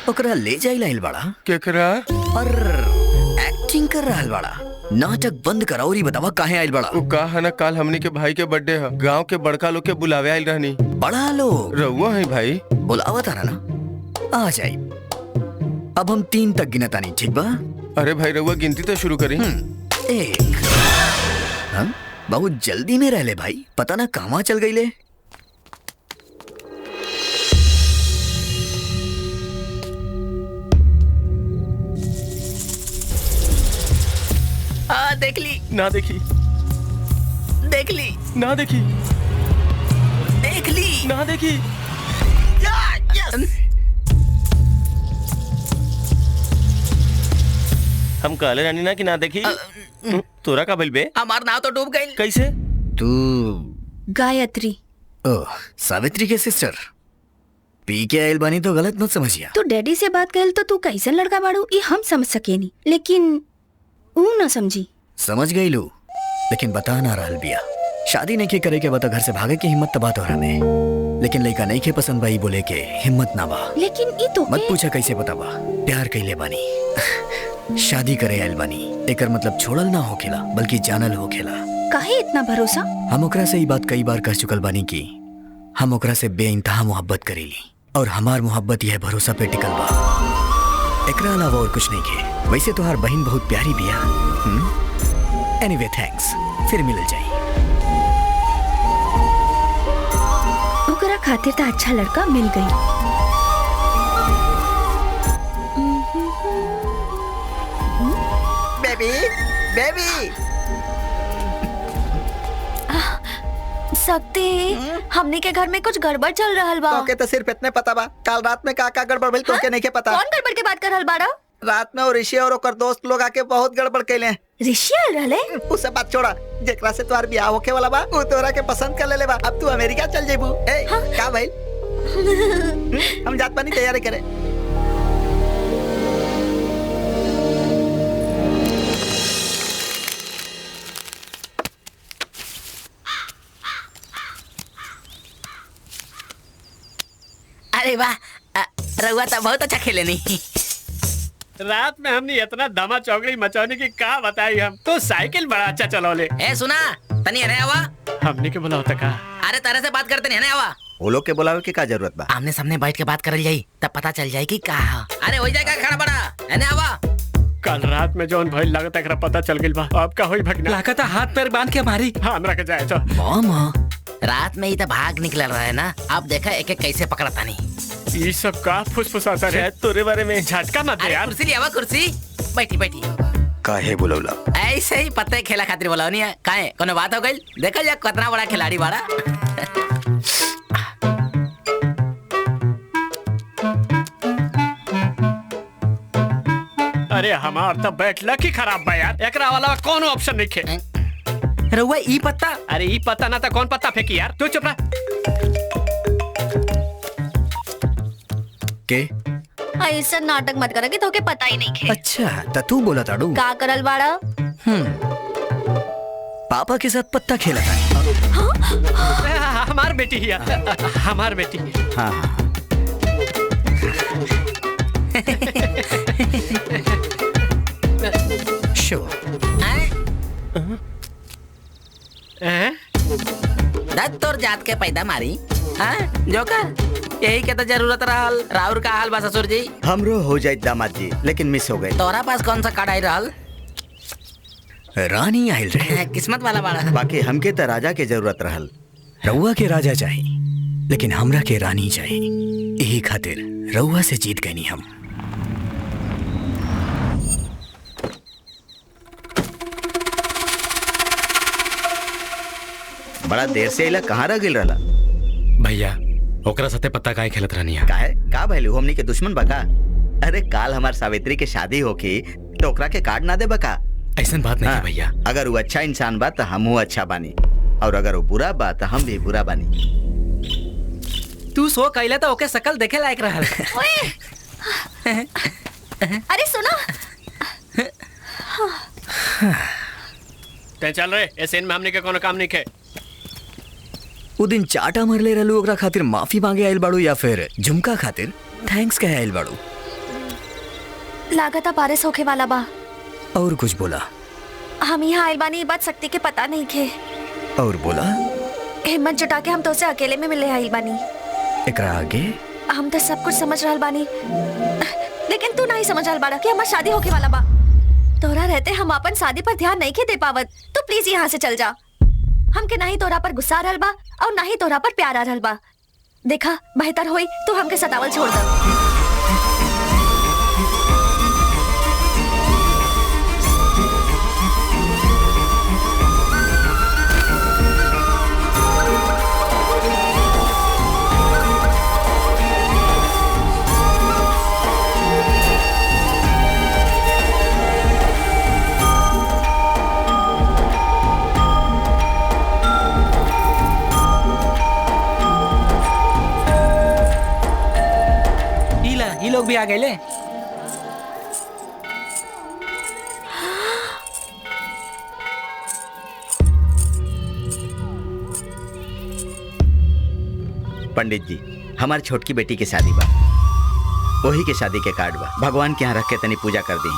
ओकरा ले जाई लाइल बड़ा केकरा और एक्टिंग कर रहल बड़ा। नाटक बंद करा और ही बतावा काहे आइल बड़ा। उ का है ना, काल हमनी के भाई के बर्थडे है, गांव के बड़का लोग के बुलावे आइल रहनी। बड़ा लोग रहुआ है भाई, बुलावा तारा ना, आ जाई। अब हम 3 तक गिनता नहीं, ठीक बा? अरे भाई रहुआ गिनती तो शुरू करी। 1। हाँ? बहुत जल्दी में रहले भाई, पता ना कहाँ चल गई ले। देख ली ना देखी, देख ली ना देखी, देख ली ना देखी। हम कहले रानी ना कि ना देखी। तोरा का भइल बे? हमार नाव तो डूब गई। कैसे? तू गायत्री। ओह, सावित्री के सिस्टर। पी के आइल बानी तो गलत मत समझिया। तू डैडी से बात करेल तो तू कैसन लड़का बाड़ू ये हम समझ सकेनी, लेकिन ऊ ना समझी। समझ गई लू, लेकिन बता ना रहल बिया। शादी नहीं के करे के बता, घर से भागे की हिम्मत तबा तोहरा में। लेकिन लड़का नहीं के पसंद बाई बोले के हिम्मत ना बा। लेकिन ई तो मत पूछा कैसे बता बा। प्यार कैले बानी, शादी करे आइल बानी, एकर मतलब छोड़ल ना होखेला बल्कि जानल होखेला। काहे इतना भरोसा? हम ओकरा से ई बात कई बार कह चुकल बानी कि हम ओकरा से बेइंतहा मोहब्बत करेली और हमार मोहब्बत यह भरोसा पे टिकल बा। एकरा अलावा और कुछ नहीं के। वैसे तोहार बहन बहुत प्यारी बिया। एनीवे थैंक्स, फिर मिल जाई। ओकरा खातिर तो अच्छा लड़का मिल गई। बेबी बेबी सकते हमने के घर में कुछ गड़बड़ चल रहल बा। तोके तो सिर्फ इतने पता बा, काल रात में का गड़बड़ भइल तोके नहीं के पता। कौन गड़बड़ के बात कर रहल बाड़ा? रात में और ऋषि और ओकर दोस्त लोग आके बहुत गड़बड़ कैले। ऋषि आल रहले? उससे बात छोड़ा, जेकरा से तोहार बियाह होके वाला बा वो तोरा के पसंद कर लेले बा। अब तू अमेरिका चल जेबू। ए का भइल? हम जात पानी तैयारी करे। अरे वाह, रउआ तो बहुत अच्छा खेले नहीं। रात में हमने इतना दमा चौकड़ी मचौनी की का बताई। हम तो साइकिल बड़ा अच्छा चलौले। ए सुना, तनी हने आवा। हमने के बोला होता का? अरे तरह से बात करते नहीं, हने आवा। वो लोग के बुलावे के का जरूरत बा? आमने सामने बैठ के बात करल जाई, तब पता चल जाए कि का है। अरे हो जाएगा, खड़ा बड़ा, हने आवा। कल रात में जौन भइल लागत एकरा पता चल गइल बा। अब का होई भगना? लागत हाथ पैर बांध के मारी। हां हमरा के जाए तो। मामा रात में ही तो भाग निकल रहा है ना। अब देखा एक एक कैसे पकड़ता नहीं। ये सब का फुसफुसाता रे? तोरे बारे में झटका मत दे यार। कुर्सी ले आवा, कुर्सी बैठी बैठी। काहे बुलौला? ऐसे ही पत्ते खेला खातिर बोला नहीं है। काहे कोनो बात हो गई? देखा जा कितना बड़ा खिलाड़ी बाड़ा। अरे हमार तो बैठला की खराब बा यार। एकरा वाला कोनो ऑप्शन नहीं खे। रउआ ई पत्ता? अरे ई पत्ता ना तो कौन पत्ता फेंकी यार? तू चुप रह। के ऐसा नाटक मत करा कि तोके पता ही नहीं खे। अच्छा त तू बोला ताड़ू। का करल बाड़ा? पापा के साथ पत्ता खेला था। हमार बेटी ही हमार बेटी। हाँ शो तोर जात के पैदा मारी। हाँ जोकर, यही के तो जरूरत रहल। राउर का हाल बा ससुर जी? हमरो हो जाए दामाद जी, लेकिन मिस हो गए। तोरा पास कौन सा कार्ड आई रहल? रानी आइल रहे। किस्मत वाला बाड़ा। बाकी हमके तो राजा के जरूरत रहल। रउआ के राजा चाही, लेकिन हमरा के रानी चाही। यही खातिर रउआ से जीत गई हम। बड़ा देर से इला कहाँ रह गिल रहला? भैया ओकरा साथे पत्ता काहे खेलत रहनी है? काहे का भइल? हमनी के दुश्मन बका? अरे काल हमार सावित्री के शादी होकी तो ओकरा के कार्ड ना दे बका? ऐसा बात नहीं है भैया। अगर वो अच्छा इंसान बा तो हम अच्छा बानी, और अगर वो बुरा बा तो हम भी बुरा बानी। तू सो कैला तो ओके शकल देखे लायक रहल। अरे सुनो, ते चल रहे ऐसे में हमने के कोनो काम नहीं खे। वो दिन चाटा मरले रहलू ओकरा खातिर माफी मांगे आइल बाड़ू या फिर झुमका खातिर थैंक्स कहे आइल बाड़ू? लागता बारिश होके वाला बा। और कुछ बोला? हम यहाँ आइल बानी, बात शक्ति के पता नहीं खे। और बोला? हिम्मत जुटा के हम तो से अकेले में मिले आइल बानी। एकरा आगे? हम तो सब कुछ समझ रहल बानी, लेकिन तू नहीं समझ रहल बाड़ा कि हमार शादी होके वाला बा। तोरा रहते हम अपन शादी पर ध्यान नहीं के दे पावत। तो प्लीज यहाँ से चल जा। हमके नहीं तोरा पर गुस्सा आ रहल बा और नहीं तोरा पर प्यार आ रहल बा। देखा, बेहतर होई तू हमके सतावल छोड़ दे। ये लोग भी आ गए ले। पंडित जी, हमारी छोटकी बेटी की शादी बा, वही के शादी के कार्ड बा। भगवान के यहाँ रख के तनी पूजा कर दी।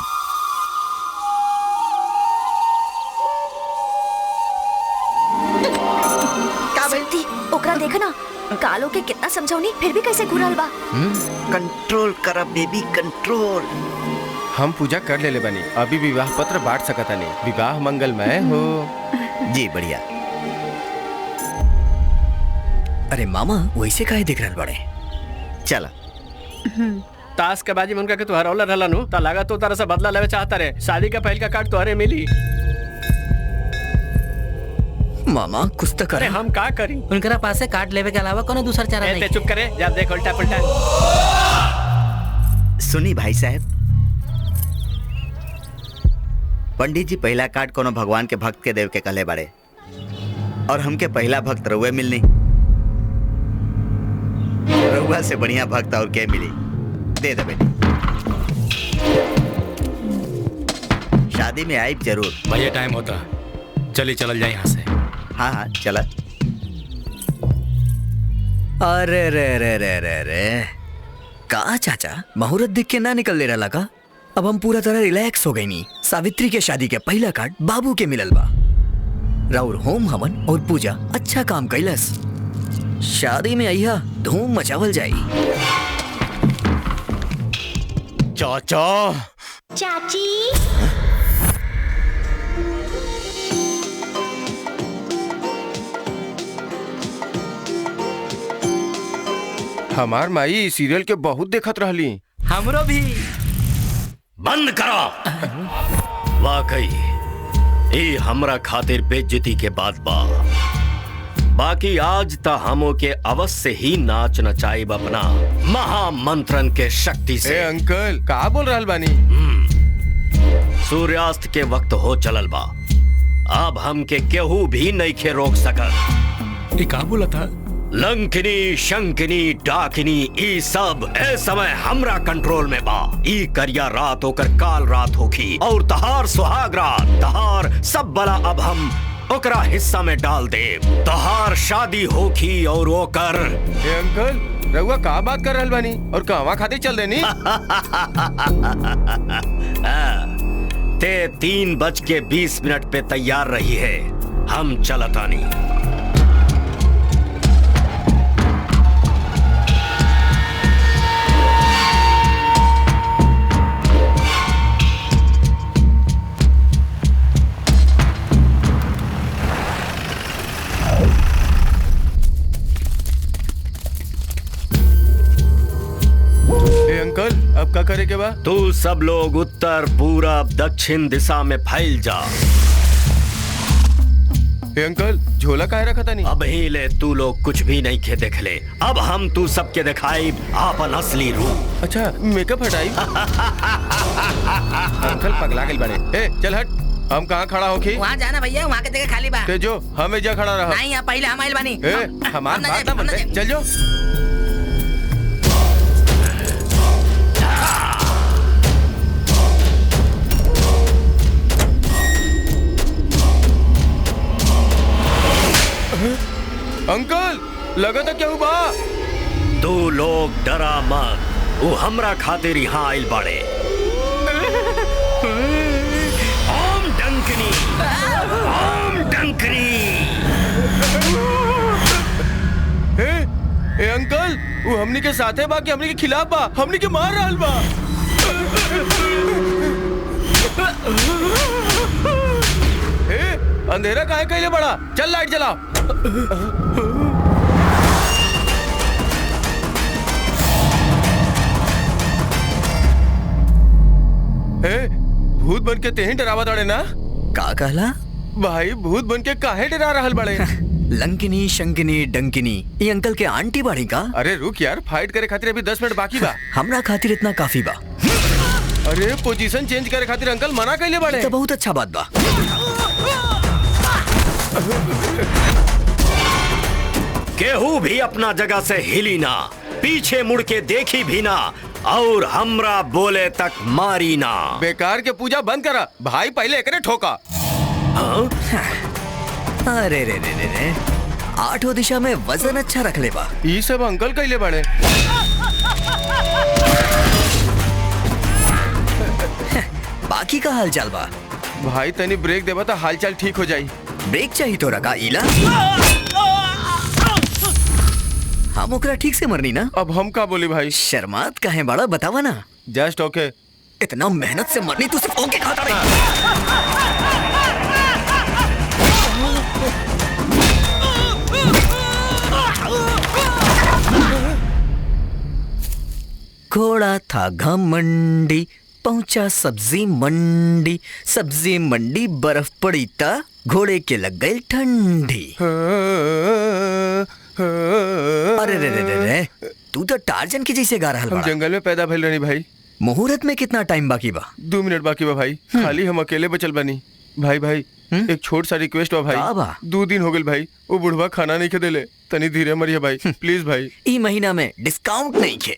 का बोलती ओकरा देखा ना, कालो के कितना समझौनी फिर भी कैसे घुरल बा। कंट्रोल करा बेबी, कंट्रोल। हम पूजा कर ले बनी, अभी विवाह पत्र बांट सकता नहीं। विवाह मंगलमय हो। जी बढ़िया। अरे मामा वैसे काहे दिख रहल बड़े? चला ताश के बाजी मन का के तू हरौला रहला नु ता लगा तो तारा से बदला लेवे चाहता रे। शादी का पहल का कार्ड तोहरे मिली। मामा कुछ तो करे। हम का करी? उनकरा पास से कार्ड लेवे के अलावा कोनो दूसरा चारा नहीं। चुप करे, जब देख उल्टा पुल्टा। सुनी भाई साहब, पंडित जी पहला कार्ड कोनो भगवान के भक्त के देव के कहले बाड़े, और हमके पहला भक्त रउए मिलनी। रउआ से बढ़िया भक्त और के मिली? दे दे बेटी। शादी में आइब जरूर। भैया टाइम होता, चलिए चल जाए यहाँ से। हाँ हाँ चला। अरे रे रे रे रे रे, का चाचा मुहूर्त देख के ना निकल ले रहा का? अब हम पूरा तरह रिलैक्स हो गई नी। सावित्री के शादी के पहला कार्ड बाबू के मिलल बा। राउर होम हवन और पूजा अच्छा काम कैलस। शादी में आइया धूम मचावल जाई। चाचा चाची हमार माई सीरियल के बहुत देखत रहली। हमरो भी। बंद करो। वाकई ये हमरा खातिर बेइज्जती के बात बा। बाकी आज ता हमो के अवश्य ही नाच नचाइब अपना महामंत्रन के शक्ति से। अंकल का बोल रहल बानी? सूर्यास्त के वक्त हो चलल बा, अब हमके केहू भी नहीं खे रोक सकत। ये का बोला था? लंकिनी शंकिनी डाकिनी ई सब ए समय हमरा कंट्रोल में बा। ई करिया रात होकर काल रात होखी और तहार सुहाग रात, तहार सब बला अब हम ओकरा हिस्सा में डाल दे। तहार शादी होखी और ओकर। ए अंकल रउआ का बात कर रहल बानी और कहवा खातिर चल देनी? ते 3:20 पे तैयार रही है, हम चलतानी। अंकल अब क्या करे के बा? तू सब लोग उत्तर पूरब दक्षिण दिशा में फैल जा। अंकल झोला काहे रखा था नहीं? अब ही ले तू लोग कुछ भी नहीं खे देख ले। अब हम तू सबके दिखाई आपन असली रूप। अच्छा मेकअप हटाई। अंकल पगला गइल बाड़े। ए चल हट। हम कहाँ खड़ा होके? वहाँ जाना भैया, वहाँ के जगह खाली बा। ते जो हम एजा खड़ा रहा। नहीं, यहाँ पहले हम आइल बानी। हमार बात ना बनते, चल जो। अंकल लगा था क्या हुआ? तू लोग डरा मत, वो हमरा खातिर यहाँ आइल बाड़े। ओम डंकनी, ओम डंकनी। ए अंकल, वो हमनी के साथे बा कि हमनी के खिलाफ बा? हमनी के मार रहल बा। अंधेरा काहे कइले बड़ा? चल लाइट जलाओ। भूत बन के तेही डरावा दड़े ना? का कहला? भाई भूत बन के काहे डरा रहल बड़े? लंकिनी शंकिनी डंकिनी ये अंकल के आंटी बाड़ी का? अरे रुक यार, फाइट करे खातिर अभी 10 मिनट बाकी बा। हमरा खातिर इतना काफी बा। अरे पोजीशन चेंज करे खातिर अंकल मना कइले बाड़े। तो बहुत अच्छा बात बा। केहू भी अपना जगह से हिली ना, पीछे मुड़ के देखी भी ना, और हमरा बोले तक मारी ना। बेकार के पूजा बंद करा भाई, पहले एकरे ठोका। अरे रे रे रे रे, आठों दिशा में वजन अच्छा रख ले बा। ये सब अंकल कइले बाड़े। बाकी का हाल चाल बा? भाई तनी ब्रेक देबा तो हालचाल ठीक हो जाई। ब्रेक चाहिए तो रखा इला। हम ओकरा ठीक से मरनी ना। अब हम का बोली भाई? शर्मात काहे बड़ा बतावा ना। जस्ट ओके। इतना मेहनत से मरनी तू सिर्फ ओके खाता रही। घोड़ा था घमंडी, पहुंचा सब्जी मंडी, सब्जी मंडी बर्फ पड़ी ता घोड़े के लग गई ठंडी। अरे रे रे रे रे, तू तो टार्जन की जैसे गा रहा है। हम जंगल में पैदा भइल रहनी भाई। मुहूर्त में कितना टाइम बाकी बा? 2 मिनट बाकी बा भाई। खाली हम अकेले बचल बनी। भाई भाई एक छोट सा रिक्वेस्ट बा भाई। 2 दिन हो गए भाई, वो बुढ़वा खाना नहीं खेदेले, तनी धीरे मरिए भाई प्लीज भाई। ई महीना में डिस्काउंट नहीं खे।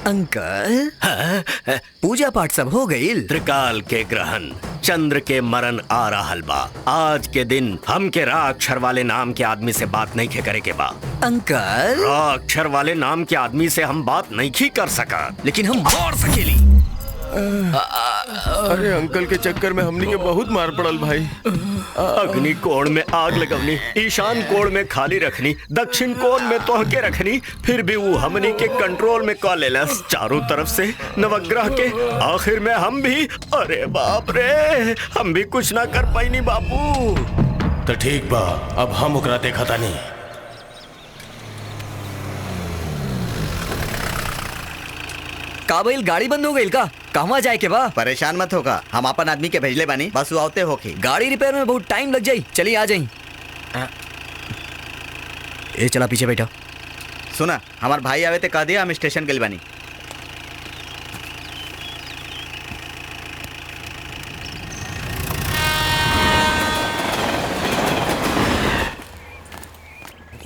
अंकल पूजा पाठ सब हो गई? त्रिकाल के ग्रहण, चंद्र के मरण आ रहल बा। आज के दिन हम के रा अक्षर वाले नाम के आदमी से बात नहीं खे करे के बा। अंकल रा अक्षर वाले नाम के आदमी से हम बात नहीं खी कर सका, लेकिन हम मार सकेली। अरे अंकल के चक्कर में हमनी के बहुत मार पड़ल भाई। अग्नि कोण में आग लगवनी, ईशान कोण में खाली रखनी, दक्षिण कोण में तोहके रखनी, फिर भी वो हमनी के कंट्रोल में कॉल लेलस चारों तरफ से नवग्रह के। आखिर में हम भी, अरे बाप रे, हम भी कुछ ना कर पाईनी बापू। तो ठीक बा, अब हम ओकरा देखा तानी। काबिल गाड़ी बंद हो गई का? कहवा जाए के बा? परेशान मत होगा, हम अपन आदमी के भेजले बानी, बस वो आवते होके। गाड़ी रिपेयर में बहुत टाइम लग जाई, चलिए आ जाई। ए चला पीछे बैठा। सुना, हमार भाई आवे ते कह दिया हम स्टेशन गइल बानी।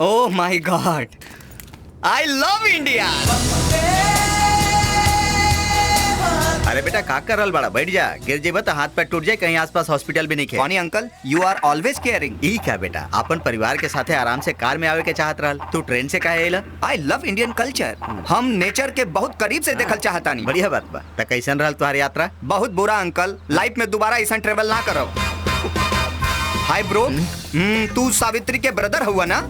Oh my God, I love India. अरे बेटा का कर रहल बड़ा? बैठ जा, गिर जेबा तो हाथ पैर टूट जाए, कहीं आसपास हॉस्पिटल भी नहीं खे। कौनी uncle, you are always caring. ई क्या बेटा, अपन परिवार के साथे आराम से कार में आवे के चाहत रहल, तू ट्रेन से काहे आइला? आई लव इंडियन कल्चर, हम नेचर के बहुत करीब से देखल चाहतानी। बढ़िया बात बा। त कैसन रहल तुम्हारी यात्रा? बहुत बुरा अंकल, लाइफ में दोबारा ऐसा ट्रेवल ना करो। हाय ब्रो, तू सावित्री के ब्रदर हुआ ना?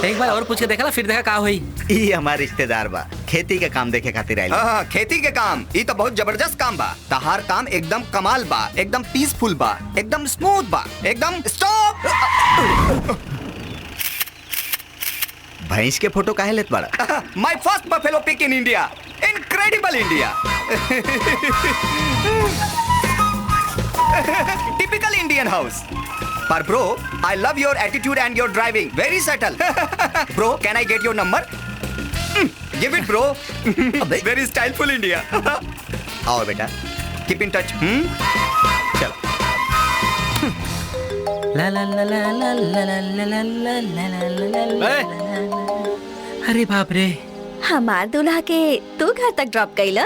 एक बार और पूछ के देखा, फिर देखा का हुई। ई हमार रिश्तेदार बा, खेती के काम देखे खातिर आइल। हाँ, खेती के काम, ये तो बहुत जबरदस्त काम बा। तहार काम एकदम कमाल बा, एकदम पीसफुल बा, एकदम स्मूथ बा, एकदम स्टॉप। भैंस के फोटो काहे लेत बड़ा? My first buffalo pic in India, incredible India. Typical Indian house. But bro, I love your attitude and your driving. Very subtle. Bro, can I get your number? Give it bro. Very styleful India. आओ बेटा, keep in touch. चलो। ला ला ला ला ला ला ला ला ला ला ला। अरे बाप रे, हमार दूल्हा के तू घर तक ड्रॉप कइला?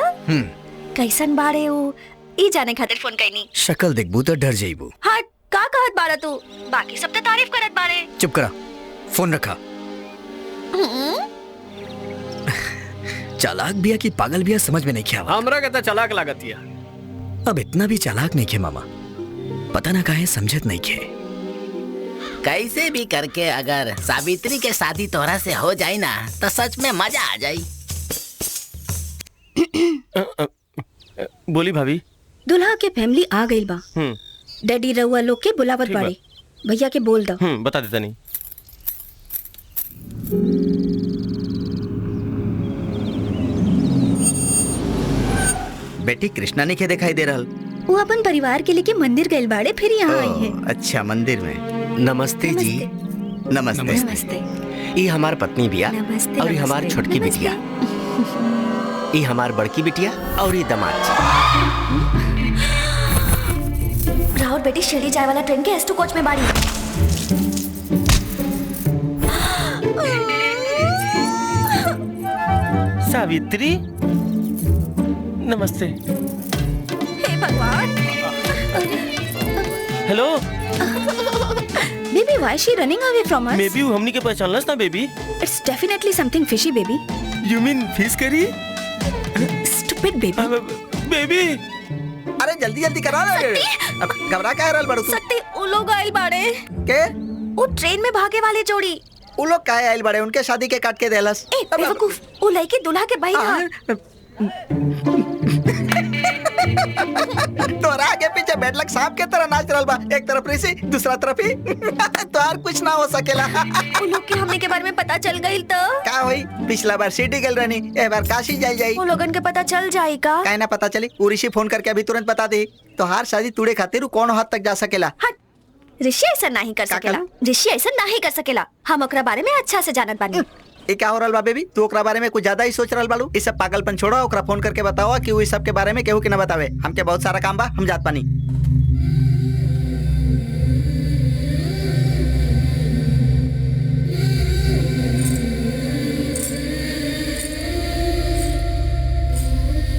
कैसन बाड़े हो ई जाने खातिर फोन कइनी। शक्ल देखबू तो डर जाइबू। हट, का कहत बाड़ा तू? बाकी सब तो तारीफ करत बाड़े। चुप करा, फोन रखा। चालाक बिया की पागल बिया समझ में नहीं किया। हमरा के तो चालाक लागतिया। अब इतना भी चालाक नहीं खे मामा, पता ना काहे समझत नहीं खे। कैसे भी करके अगर सावित्री के शादी तोहरा से हो जाए ना तो सच में मजा आ जाई। बोली भाभी। दुल्हा के फैमिली आ गई बा। डैडी रउआ लोग के बुलावत बाड़े। भैया के बोल दो। बता देता नहीं। बेटी कृष्णा ने क्या दिखाई दे रहा? वो अपन परिवार के लेके मंदिर गए बाड़े, फिर यहाँ आई है। अच्छा, मंदिर में। नमस्ते जी। नमस्ते। नमस्ते। ये हमार पत्नी बिया नमस्ते, और ये हमार नमस्ते, छोटकी नमस्ते। बिटिया, ये हमार बड़की बिटिया और ये दामाद जी। राहुल बेटी शिरडी जाए वाला ट्रेन के S2 कोच में बाड़ी। सावित्री, नमस्ते। हे भगवान। Hello baby, why is she running away from us? May be हमनी के पहचानलस ना baby. It's definitely something fishy, baby. You mean fish curry? Stupid baby. Baby. अरे जल्दी जल्दी करा रे। अब घबरा क्या रहल बड़ू तू? सत्ती, उ लोग आइल बाड़े। के? वो ट्रेन में भागे वाले जोड़ी। उ लोग काहे आइल बड़े? उनके शादी के काट के देलस। ए बेवकूफ, वो लड़की दूल्हा के बहन हा। तोरा आगे पीछे बेडलक सांप के तरह नाच रहल बा। एक तरफ ऋषि, दूसरा तरफ ही। तोहार कुछ ना हो सकेला। वो लोग के हमने के बारे में पता चल गई तो का होई? पिछला बार सिटी गल रहनी, ए बार काशी जाई। वो लोगन के पता चल जाई का? काहे ना पता चली? उ ऋषि फोन करके अभी तुरंत बता दे। तोहार शादी तूड़े खातिर उ कौन हद तक जा सकेला? ऋषि ऐसा नहीं कर सकेला। ऋषि ऐसा नहीं कर सकेला। हम ओकरा बारे में अच्छा से जानत बानी। ये क्या हो रहल बा बेबी? तू ओकरा बारे में कुछ ज्यादा ही सोच रहल बालू। इस सब पागलपन छोड़ो, ओकरा फोन करके बताओ कि वो इस सब के बारे में केहू के ना बतावे। हमके बहुत सारा काम बा, हम जात पानी।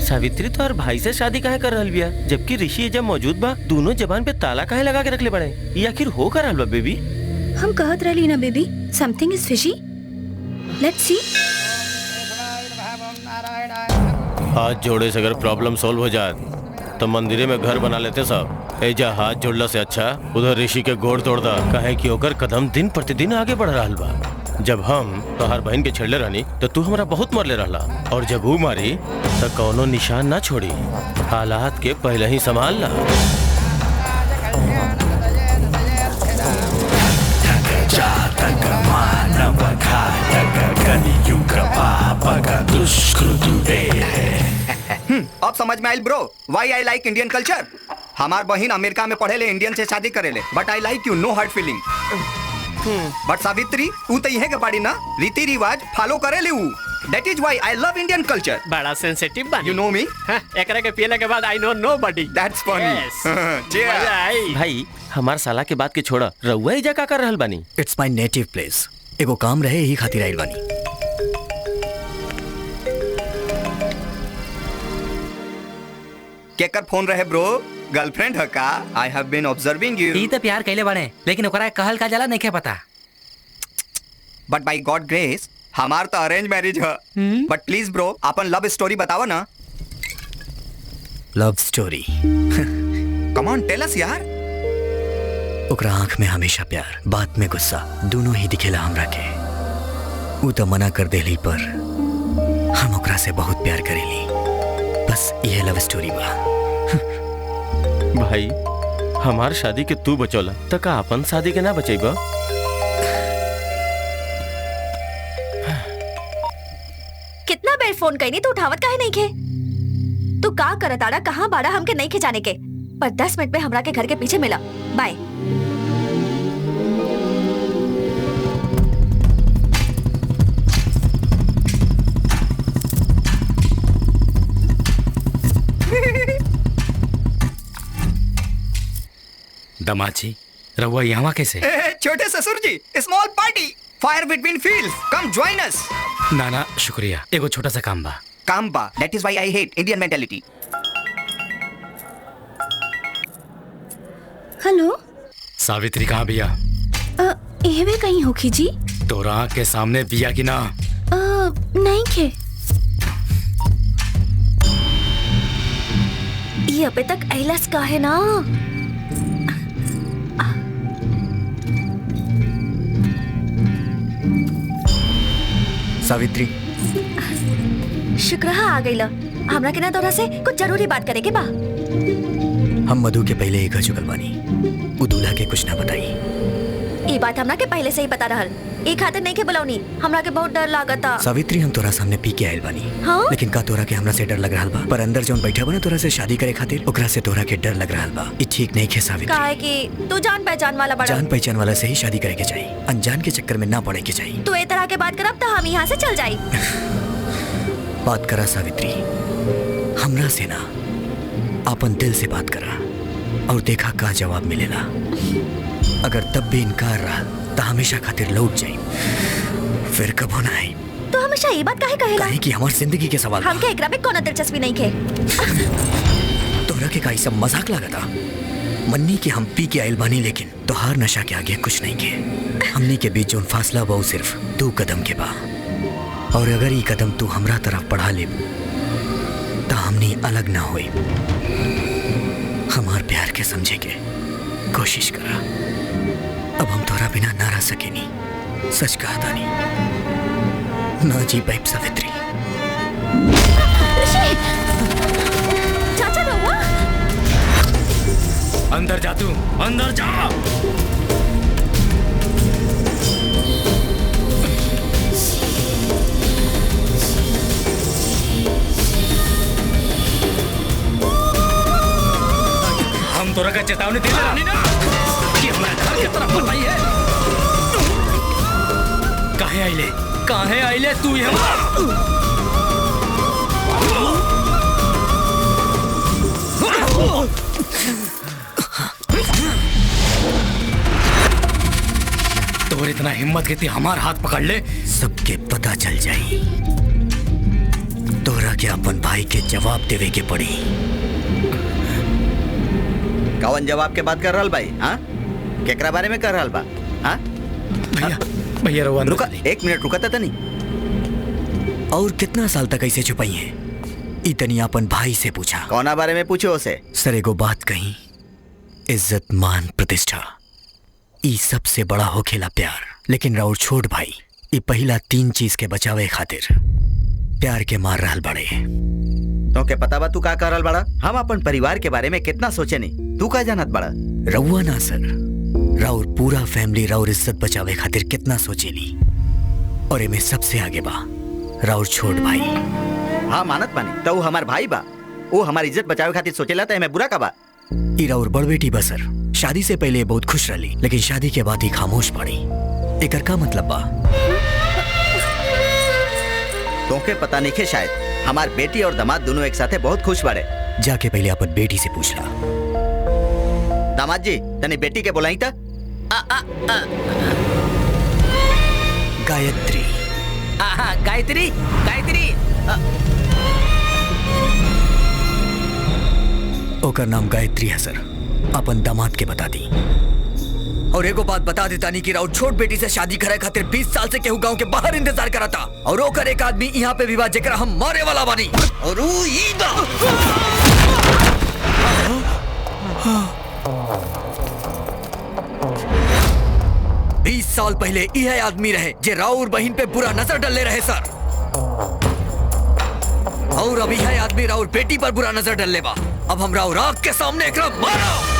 सावित्री तो हर भाई से शादी काहे कर रहल बिया, जबकि ऋषि जब मौजूद बा दोनों जबान पे ताला काहे लगा के रखले बड़े? ये आखिर हो कर रहल बा बेबी? हम कहत रहली ना baby, something is fishy. Let's see. हाथ जोड़े से अगर प्रॉब्लम सॉल्व हो जाए तो मंदिरे में घर बना लेते सब। एजा हाथ जोड़ला से अच्छा उधर ऋषि के गोड़ तोड़दा, काहे कि ओकर कदम दिन प्रतिदिन आगे बढ़ रहा बा। जब हम तोहार बहन के छेड़ले रहनी तो तू हमरा बहुत मरले रहला, और जब वो मारी तो कौनो निशान ना छोड़ी। हालात के पहले ही संभाल ला। अब समझ में आयल bro, why I like Indian culture. हमार बहन अमेरिका में पढ़े ले, इंडियन से शादी करे ले, but I like you, no hard feeling. But Savitri, ऊ तो यहे के बाड़ी ना, रीति रिवाज फॉलो करे ले ऊ। That is why I love Indian culture. बड़ा सेंसिटिव बानी। You know me? एकरा के पियले के बाद I know nobody. That's funny. Yes. मजा आई। भाई हमार साला के बात के छोड़ा, रउआ एजा का कर रहल बानी? It's my native place. एगो काम रहे यही खातिर आइल बानी। केकर फोन रहे ब्रो? गर्लफ्रेंड है का? I have been observing you. ई तो प्यार कैले बने, लेकिन ओकरा कहल का जाला नहीं पता। But by God grace, हमार तो अरेंज मैरिज है। बट प्लीज ब्रो, अपन लव स्टोरी बताओ ना। Love story? Come on tell us यार। ओकरा आंख में हमेशा प्यार, बात में गुस्सा, दोनों ही दिखेला हमरा के। ऊ तो मना कर देली, पर हम ओकरा से बहुत प्यार करेली। बस ये लव स्टोरी बा। भाई हमार शादी के तू बचौला तो का अपन शादी के ना बचेबा? कितना बेर फोन कईनी तो उठावत काहे नहीं खे? तू का करत आड़ा, कहाँ बाड़ा हमके नहीं खे जाने के, पर 10 मिनट में हमरा के घर के पीछे मिला। बाय। दमाची रहुआ यहाँ कैसे? छोटे ससुर जी, small party, fire between fields, come join us. ना ना शुक्रिया, एगो छोटा सा काम बा। काम बा, that is why I hate Indian mentality. Hello Savitri कहाँ बिया? एहवे कहीं होखी जी? तोरा आँख के सामने बिया की ना? नहीं खे। ये अबे तक ऐलस का है ना? सावित्री, शुक्र है आ गई ला। हमरा के ना तोरा से कुछ जरूरी बात करे के बा। हम मधु के पहले एक चुकल बानी, उ दूल्हा के कुछ ना बताई। ये बात हमरा के पहले से ही पता रहल। एक खातिर नहीं के बुलाऊनी, हमरा के बहुत डर लागता। सावित्री, हम तोरा सामने पी के आयल बानी। हाँ? लेकिन का तोरा के हमरा से डर लग रहा बा? पर अंदर जौन बैठा बा ना तोरा से शादी करे खातिर, ओकरा से तोरा के डर लग रहा बा। ई ठीक नहीं खे सावित्री। काहे कि तू जान पहचान वाला बड़ा। जान पहचान वाला से ही शादी करे के चाहिए, अनजान के चक्कर में ना पड़े के चाहिए। तू ए तरह के बात करब तो हम यहाँ से चल जाई। बात करा सावित्री, हमरा से ना, अपन दिल से बात करा और देखा का जवाब मिलेला। अगर तब भी इनकार रहा तो हमेशा खातिर लौट जाई, फिर कबो ना आई। तो हमेशा ये बात काहे कहेला? काहे कि हमार जिंदगी के सवाल बा। हमके एकरा में कोनो दिलचस्पी नहीं खे। तोरा के काई सब मजाक लागता? मन्नी के हम पी के आइल बानी, लेकिन तोहार नशा के आगे कुछ नहीं के। हमनी के बीच जोन फासला बा सिर्फ 2 कदम के बा, और अगर ये कदम तू हमरा तरफ बढ़ा ले तो हमनी अलग ना होई। हमार प्यार के समझे के कोशिश करा। अब हम तोरा बिना ना रह सकेनी, सच कहा तानी, ना जी पाइप सावित्री। चाचा रहुआ अंदर जा, तू अंदर जा। हम तोरा का चेतावनी दे रही ना कि हमारे घर की तरफ बताई है। काहे आइले, काहे आइले तू यहाँ? तोर इतना हिम्मत के हमार हाथ पकड़ ले, सबके पता चल जाई। तोरा के अपन भाई के जवाब देवे के पड़ी। कौन जवाब के बात कर रहल भाई? हाँ, केकरा बारे में कर रहल बा? हाँ भैया, भैया रुका, 1 मिनट रुका था नहीं। और कितना साल तक ऐसे छुपाई है? इतनी अपन भाई से पूछा। कौना बारे में पूछो उसे? सर एगो बात कही, इज्जत मान प्रतिष्ठा ई सबसे बड़ा होखेला प्यार। लेकिन राउर छोट भाई ई पहला 3 चीज के बचावे खातिर प्यार के मार रहल बड़े। तो के पता बा तू का कर रहल बड़ा? हम अपन परिवार के बारे में कितना सोचे नहीं, तू का जानत बड़ा? रउआ ना सर, राउर पूरा फैमिली राउर इज्जत बचावे खातिर कितना सोचेली, और इमे सबसे आगे बा राउर छोट भाई। हाँ मानत बानी, तो वो हमार भाई बा, वो हमारी इज्जत बचावे खातिर सोचेला तो हमें बुरा का बा? ई राउर बड़ बेटी बा सर, शादी से पहले बहुत खुश रही, लेकिन शादी के बाद ही खामोश पड़ी। एकर का मतलब बा? तोके पता नहीं के शायद हमार बेटी और दामाद दोनों एक साथे बहुत खुश बाड़े। जाके पहले अपन बेटी से पूछ ला। दामाद जी, तने बेटी के बोलाई था? गायत्री। गायत्री, गायत्री। ओकर नाम गायत्री है सर, अपन दामाद के बता दी। और एगो बात बता देता नहीं कि राउर छोट बेटी से शादी करे खातिर 20 साल से केहू गांव के बाहर इंतजार करा था, और ओकर एक आदमी यहाँ पे विवाह जेकरा हम मारे वाला बानी, और ऊ ई बा। 20 साल पहले यह आदमी रहे जे राउर बहन पे बुरा नजर डले रहे सर, और अब यह आदमी राउर बेटी पर बुरा नजर डले बा। अब हम राउर आँख के सामने एकरा मारा।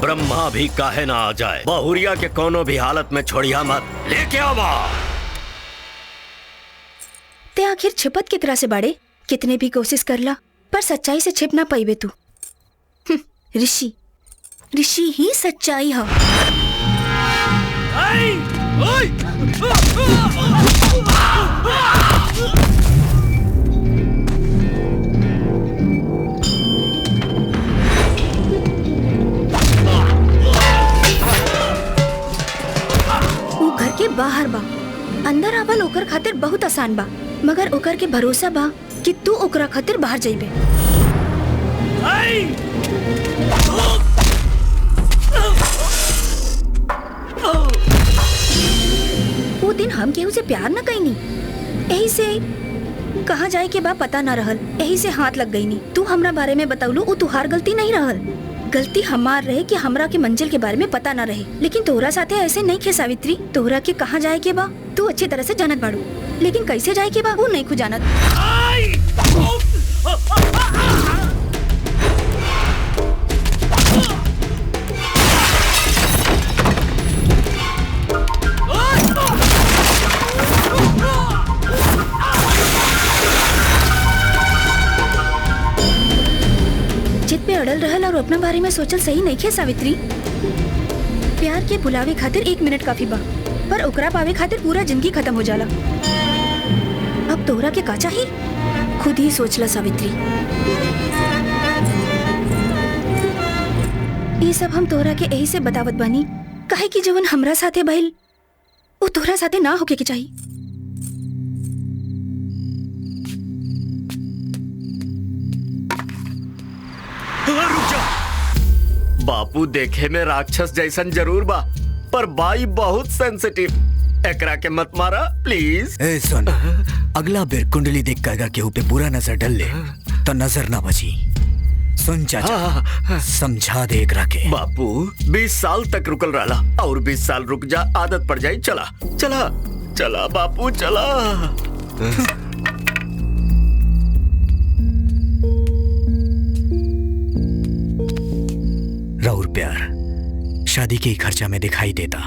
ब्रह्मा भी काहे ना आ जाए, बहुरिया के कोनो भी हालत में छोड़िया मत, लेके आवा। ते आखिर छिपत की तरह से बाड़े, कितने भी कोशिश कर ला पर सच्चाई से छिप ना पाइबे तू। ऋषि, ऋषि ही सच्चाई है। खातिर बहुत आसान बा, मगर ओकर के भरोसा बा कि तू ओकरा खातिर बाहर जाइबे। वो दिन हम केहू से प्यार न कईनी, यही से कहाँ जाए के बा पता न रहल, यही से हाथ लग गई नी। तू हमरा बारे में बताउलू, वो तुहार गलती नहीं रहल, गलती हमार रहे कि हमरा के मंजिल के बारे में पता न रहे। लेकिन तोहरा साथे ऐसे नहीं खे सावित्री, तोहरा के कहाँ जाए के बा तू अच्छी तरह से जानत बाड़ू, लेकिन कैसे जाए के बा वो नहीं खु जानत। जिद पे अड़ल रहल और अपना बारे में सोचल सही नहीं खे सावित्री। प्यार के बुलावे खातिर 1 मिनट काफी बा, पर ओकरा पावे खातिर पूरा जिंदगी खत्म हो जाला। अब तोहरा के का चाही खुद ही सोच ला सावित्री। ये सब हम तोहरा के यही से बतावत बानी, काहे कि जवन हमरा साथे भइल वो तोहरा साथे ना होके के चाही। बापू देखे में राक्षस जैसन जरूर बा, पर बाई बहुत सेंसिटिव, एकरा के मत मारा प्लीज। ए सुन, अगला बेर कुंडली देख कर अगर केहू पे बुरा नजर डल ले तो नजर ना बची। सुन चाचा, समझा दे एकरा के। बापू 20 साल तक रुकल रहा और 20 साल रुक जा, आदत पड़ जाई। चला चला चला बापू चला। राउर प्यार शादी के खर्चा में दिखाई देता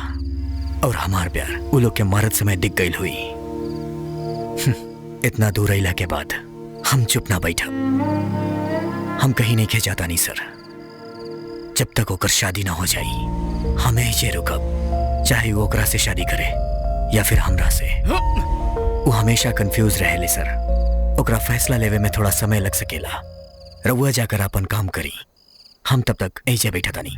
और हमार प्यार वो लोग के मरद समय दिख गई हुई। इतना दूर अइला के बाद हम चुप ना बैठा, हम कहीं नहीं खे जाता नहीं सर। जब तक ओकर शादी ना हो जाई हमें जे रुकब, चाहे वो ओकरा से शादी करे या फिर हमरा से। वो हमेशा कंफ्यूज रहेले सर, ओकरा फैसला लेवे में थोड़ा समय लग सकेला। रउआ जाकर अपन काम करी, हम तब तक ऐसे बैठा था नहीं।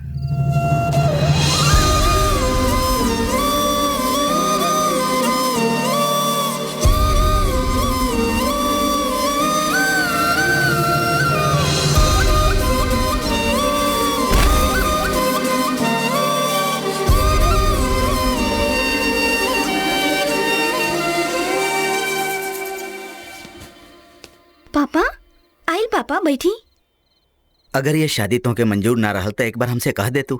पापा आइल, पापा बैठी। अगर ये शादी तो के मंजूर ना रहल तो एक बार हमसे कह दे तू।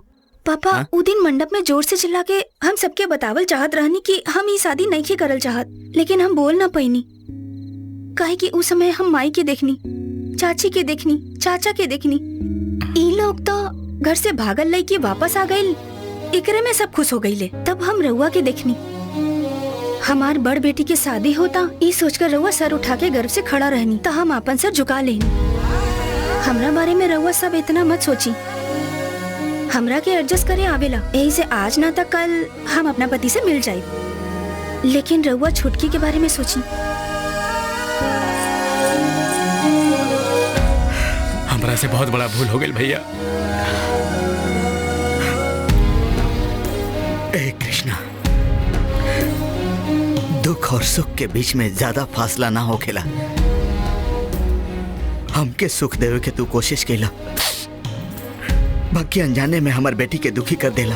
पापा उ दिन मंडप में जोर से चिल्ला के हम सबके बतावल चाहत रहनी कि हम ये शादी नहीं के करल चाहत, लेकिन हम बोल ना पैनी, काहे कि उस समय हम माई के देखनी, चाची के देखनी, चाचा के देखनी। ई लोग तो घर से भागल लई के वापस आ गइल, एकरे में सब खुश हो गईले। तब हम रउआ के देखनी, हमार बड़ बेटी के शादी होता ई सोचकर रउआ सर उठा के गर्व से खड़ा रहनी, तो हम अपन सर झुका लेनी। हमरा बारे में रउआ सब इतना मत सोची, हमरा के एडजस्ट करे आवेला, यही से आज ना तक कल हम अपना पति से मिल जाए। लेकिन रउआ छुटकी के बारे में सोची। हमरा से बहुत बड़ा भूल हो गई भैया। ए कृष्णा, दुख और सुख के बीच में ज्यादा फासला ना होखेला। हमके सुख देवे के तू कोशिश केला, बाकी अनजाने में हमार बेटी के दुखी कर देला।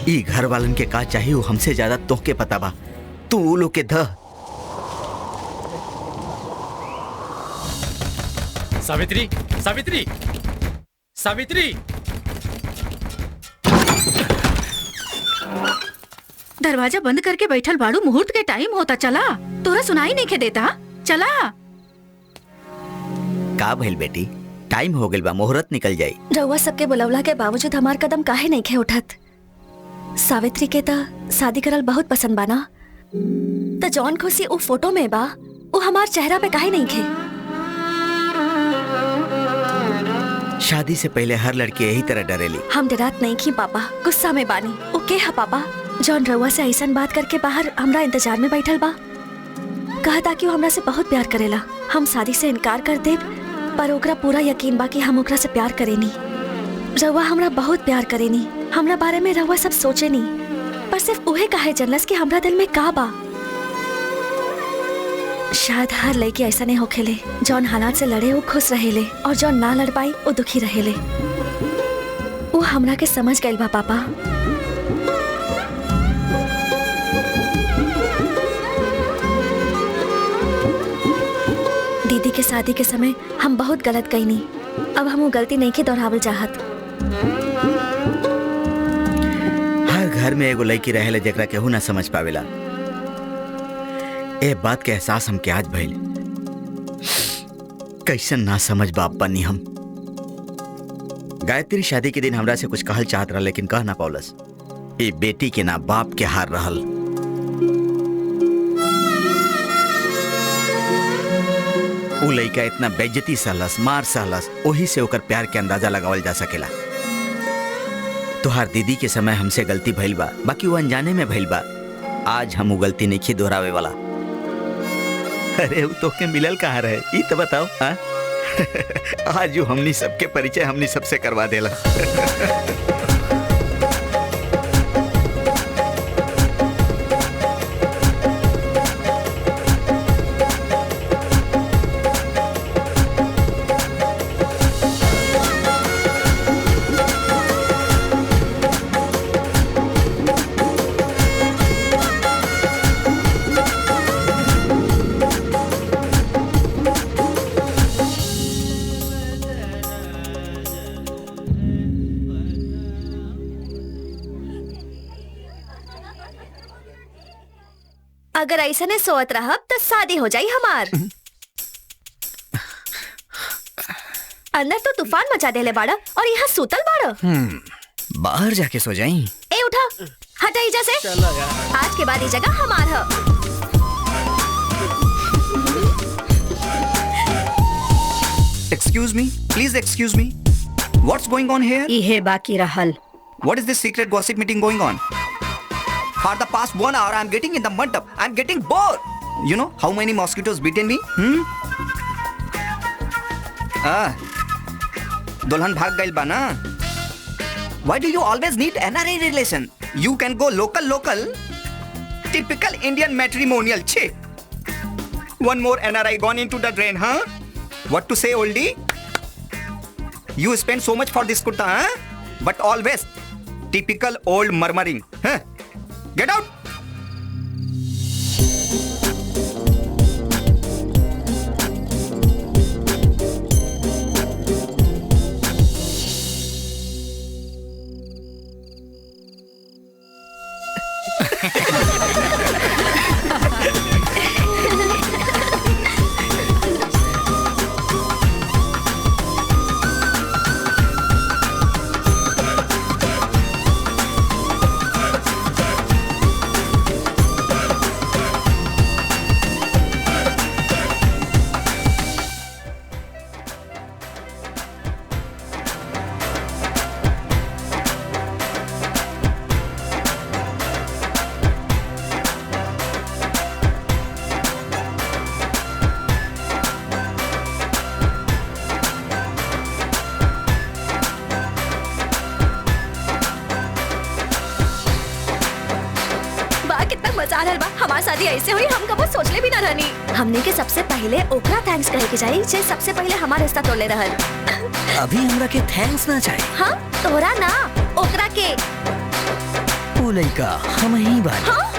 ई घर वालन के का चाहिए वो हमसे ज्यादा तोहके पता बा, तू वो लोग के ध। सावित्री, सावित्री, सावित्री। दरवाजा बंद करके बैठल बाड़ू, मुहूर्त के टाइम होता, चला। तोरा सुनाई नहीं के देता, चला। का भइल बेटी, टाइम हो गइल बा, मुहूर्त निकल जाई। रउआ सबके बुलवला के बावजूद हमार कदम काहे नहीं खे उठत। सावित्री के ता शादी करल बहुत पसंद बा ना, त जौन खुशी उ फोटो में बा वो हमार चेहरा पे काहे नहीं खे। शादी से पहले हर लड़की यही तरह डरेली। हम डरात नहीं की पापा, गुस्सा में बानी। ओके है पापा, जौन रउआ से ऐसन बात करके बाहर हमरा इंतजार में बैठल बा, कहता कि वो हमरा से बहुत प्यार करेला। हम शादी से इनकार कर देब, पर ओकरा पूरा यकीन बा कि हम ओकरा से प्यार करेनी। रउआ हमरा बहुत प्यार करेनी, हमरा बारे में रउआ सब सोचेनी। पर सिर्फ उहे काहे जनलस कि हमरा दिल में का बा। शायद हर लड़की ऐसा नहीं होखेले, जौन हालात से लड़े वो खुश रहेले और जौन ना लड़ पाई वो दुखी रहेले। वो हमरा के समझ गइल बा पापा। दीदी के शादी के समय हम बहुत गलत कईनी। अब हम वो गलती नहीं के दोहरावल चाहत। हर घर में एगो लड़की रहेले जेकरा केहू ना समझ पावेला। ए बात के एहसास हमके आज भइल। कैसन ना समझ बाप बनी हम। गायत्री शादी के दिन हमरा से कुछ कहल चाहत रहा, लेकिन कह ना पौलस। ए बेटी के ना बाप के हार रहल। उ लइका इतना बेइज्जती सहलस, मार सहलस, ओही से ओकर प्यार के अंदाजा लगावल जा सकेला। तोहार दीदी के समय हमसे गलती भइल बा, बाकी वो अनजाने में भइल बा। आज हम वो गलती नहीं दोहरावे वाला। अरे वो तोके मिलल कहाँ रहे ई तो बताओ। हाँ आज वो हमनी सबके परिचय हमनी सबसे करवा देला। अगर ऐसा ने सोत रहा तो शादी हो जाई हमार। अंदर तो तूफान मचा देले बाड़ा और यहाँ सूतल बाड़ा। बाहर जाके सो जाई। ए उठा, हटा इजा से। आज के बाद ये जगह हमार है। Excuse me, please excuse me. What's going on here? इहे बाकी रहल। What is this secret gossip meeting going on? For the past 1 hour, I'm getting in the mandap. I'm getting bored. You know how many mosquitoes bitten me? दुल्हन भाग गइल बा ना? Why do you always need NRI relation? You can go local. Typical Indian matrimonial chick. One more NRI gone into the drain, huh? What to say, oldie? You spend so much for this kurta, huh? But always typical old murmuring, huh? Get out! शादी ऐसे हुई हम कबो सोचले भी ना रहनी। हमने के सबसे पहले ओकरा थैंक्स कहे के चाहिए जे सबसे पहले हमारा रिश्ता तोड़ले रहल। अभी हमरा के थैंक्स ना चाहिए। हाँ तोरा ना ओकरा के। ओ लइका हम ही बानी। हाँ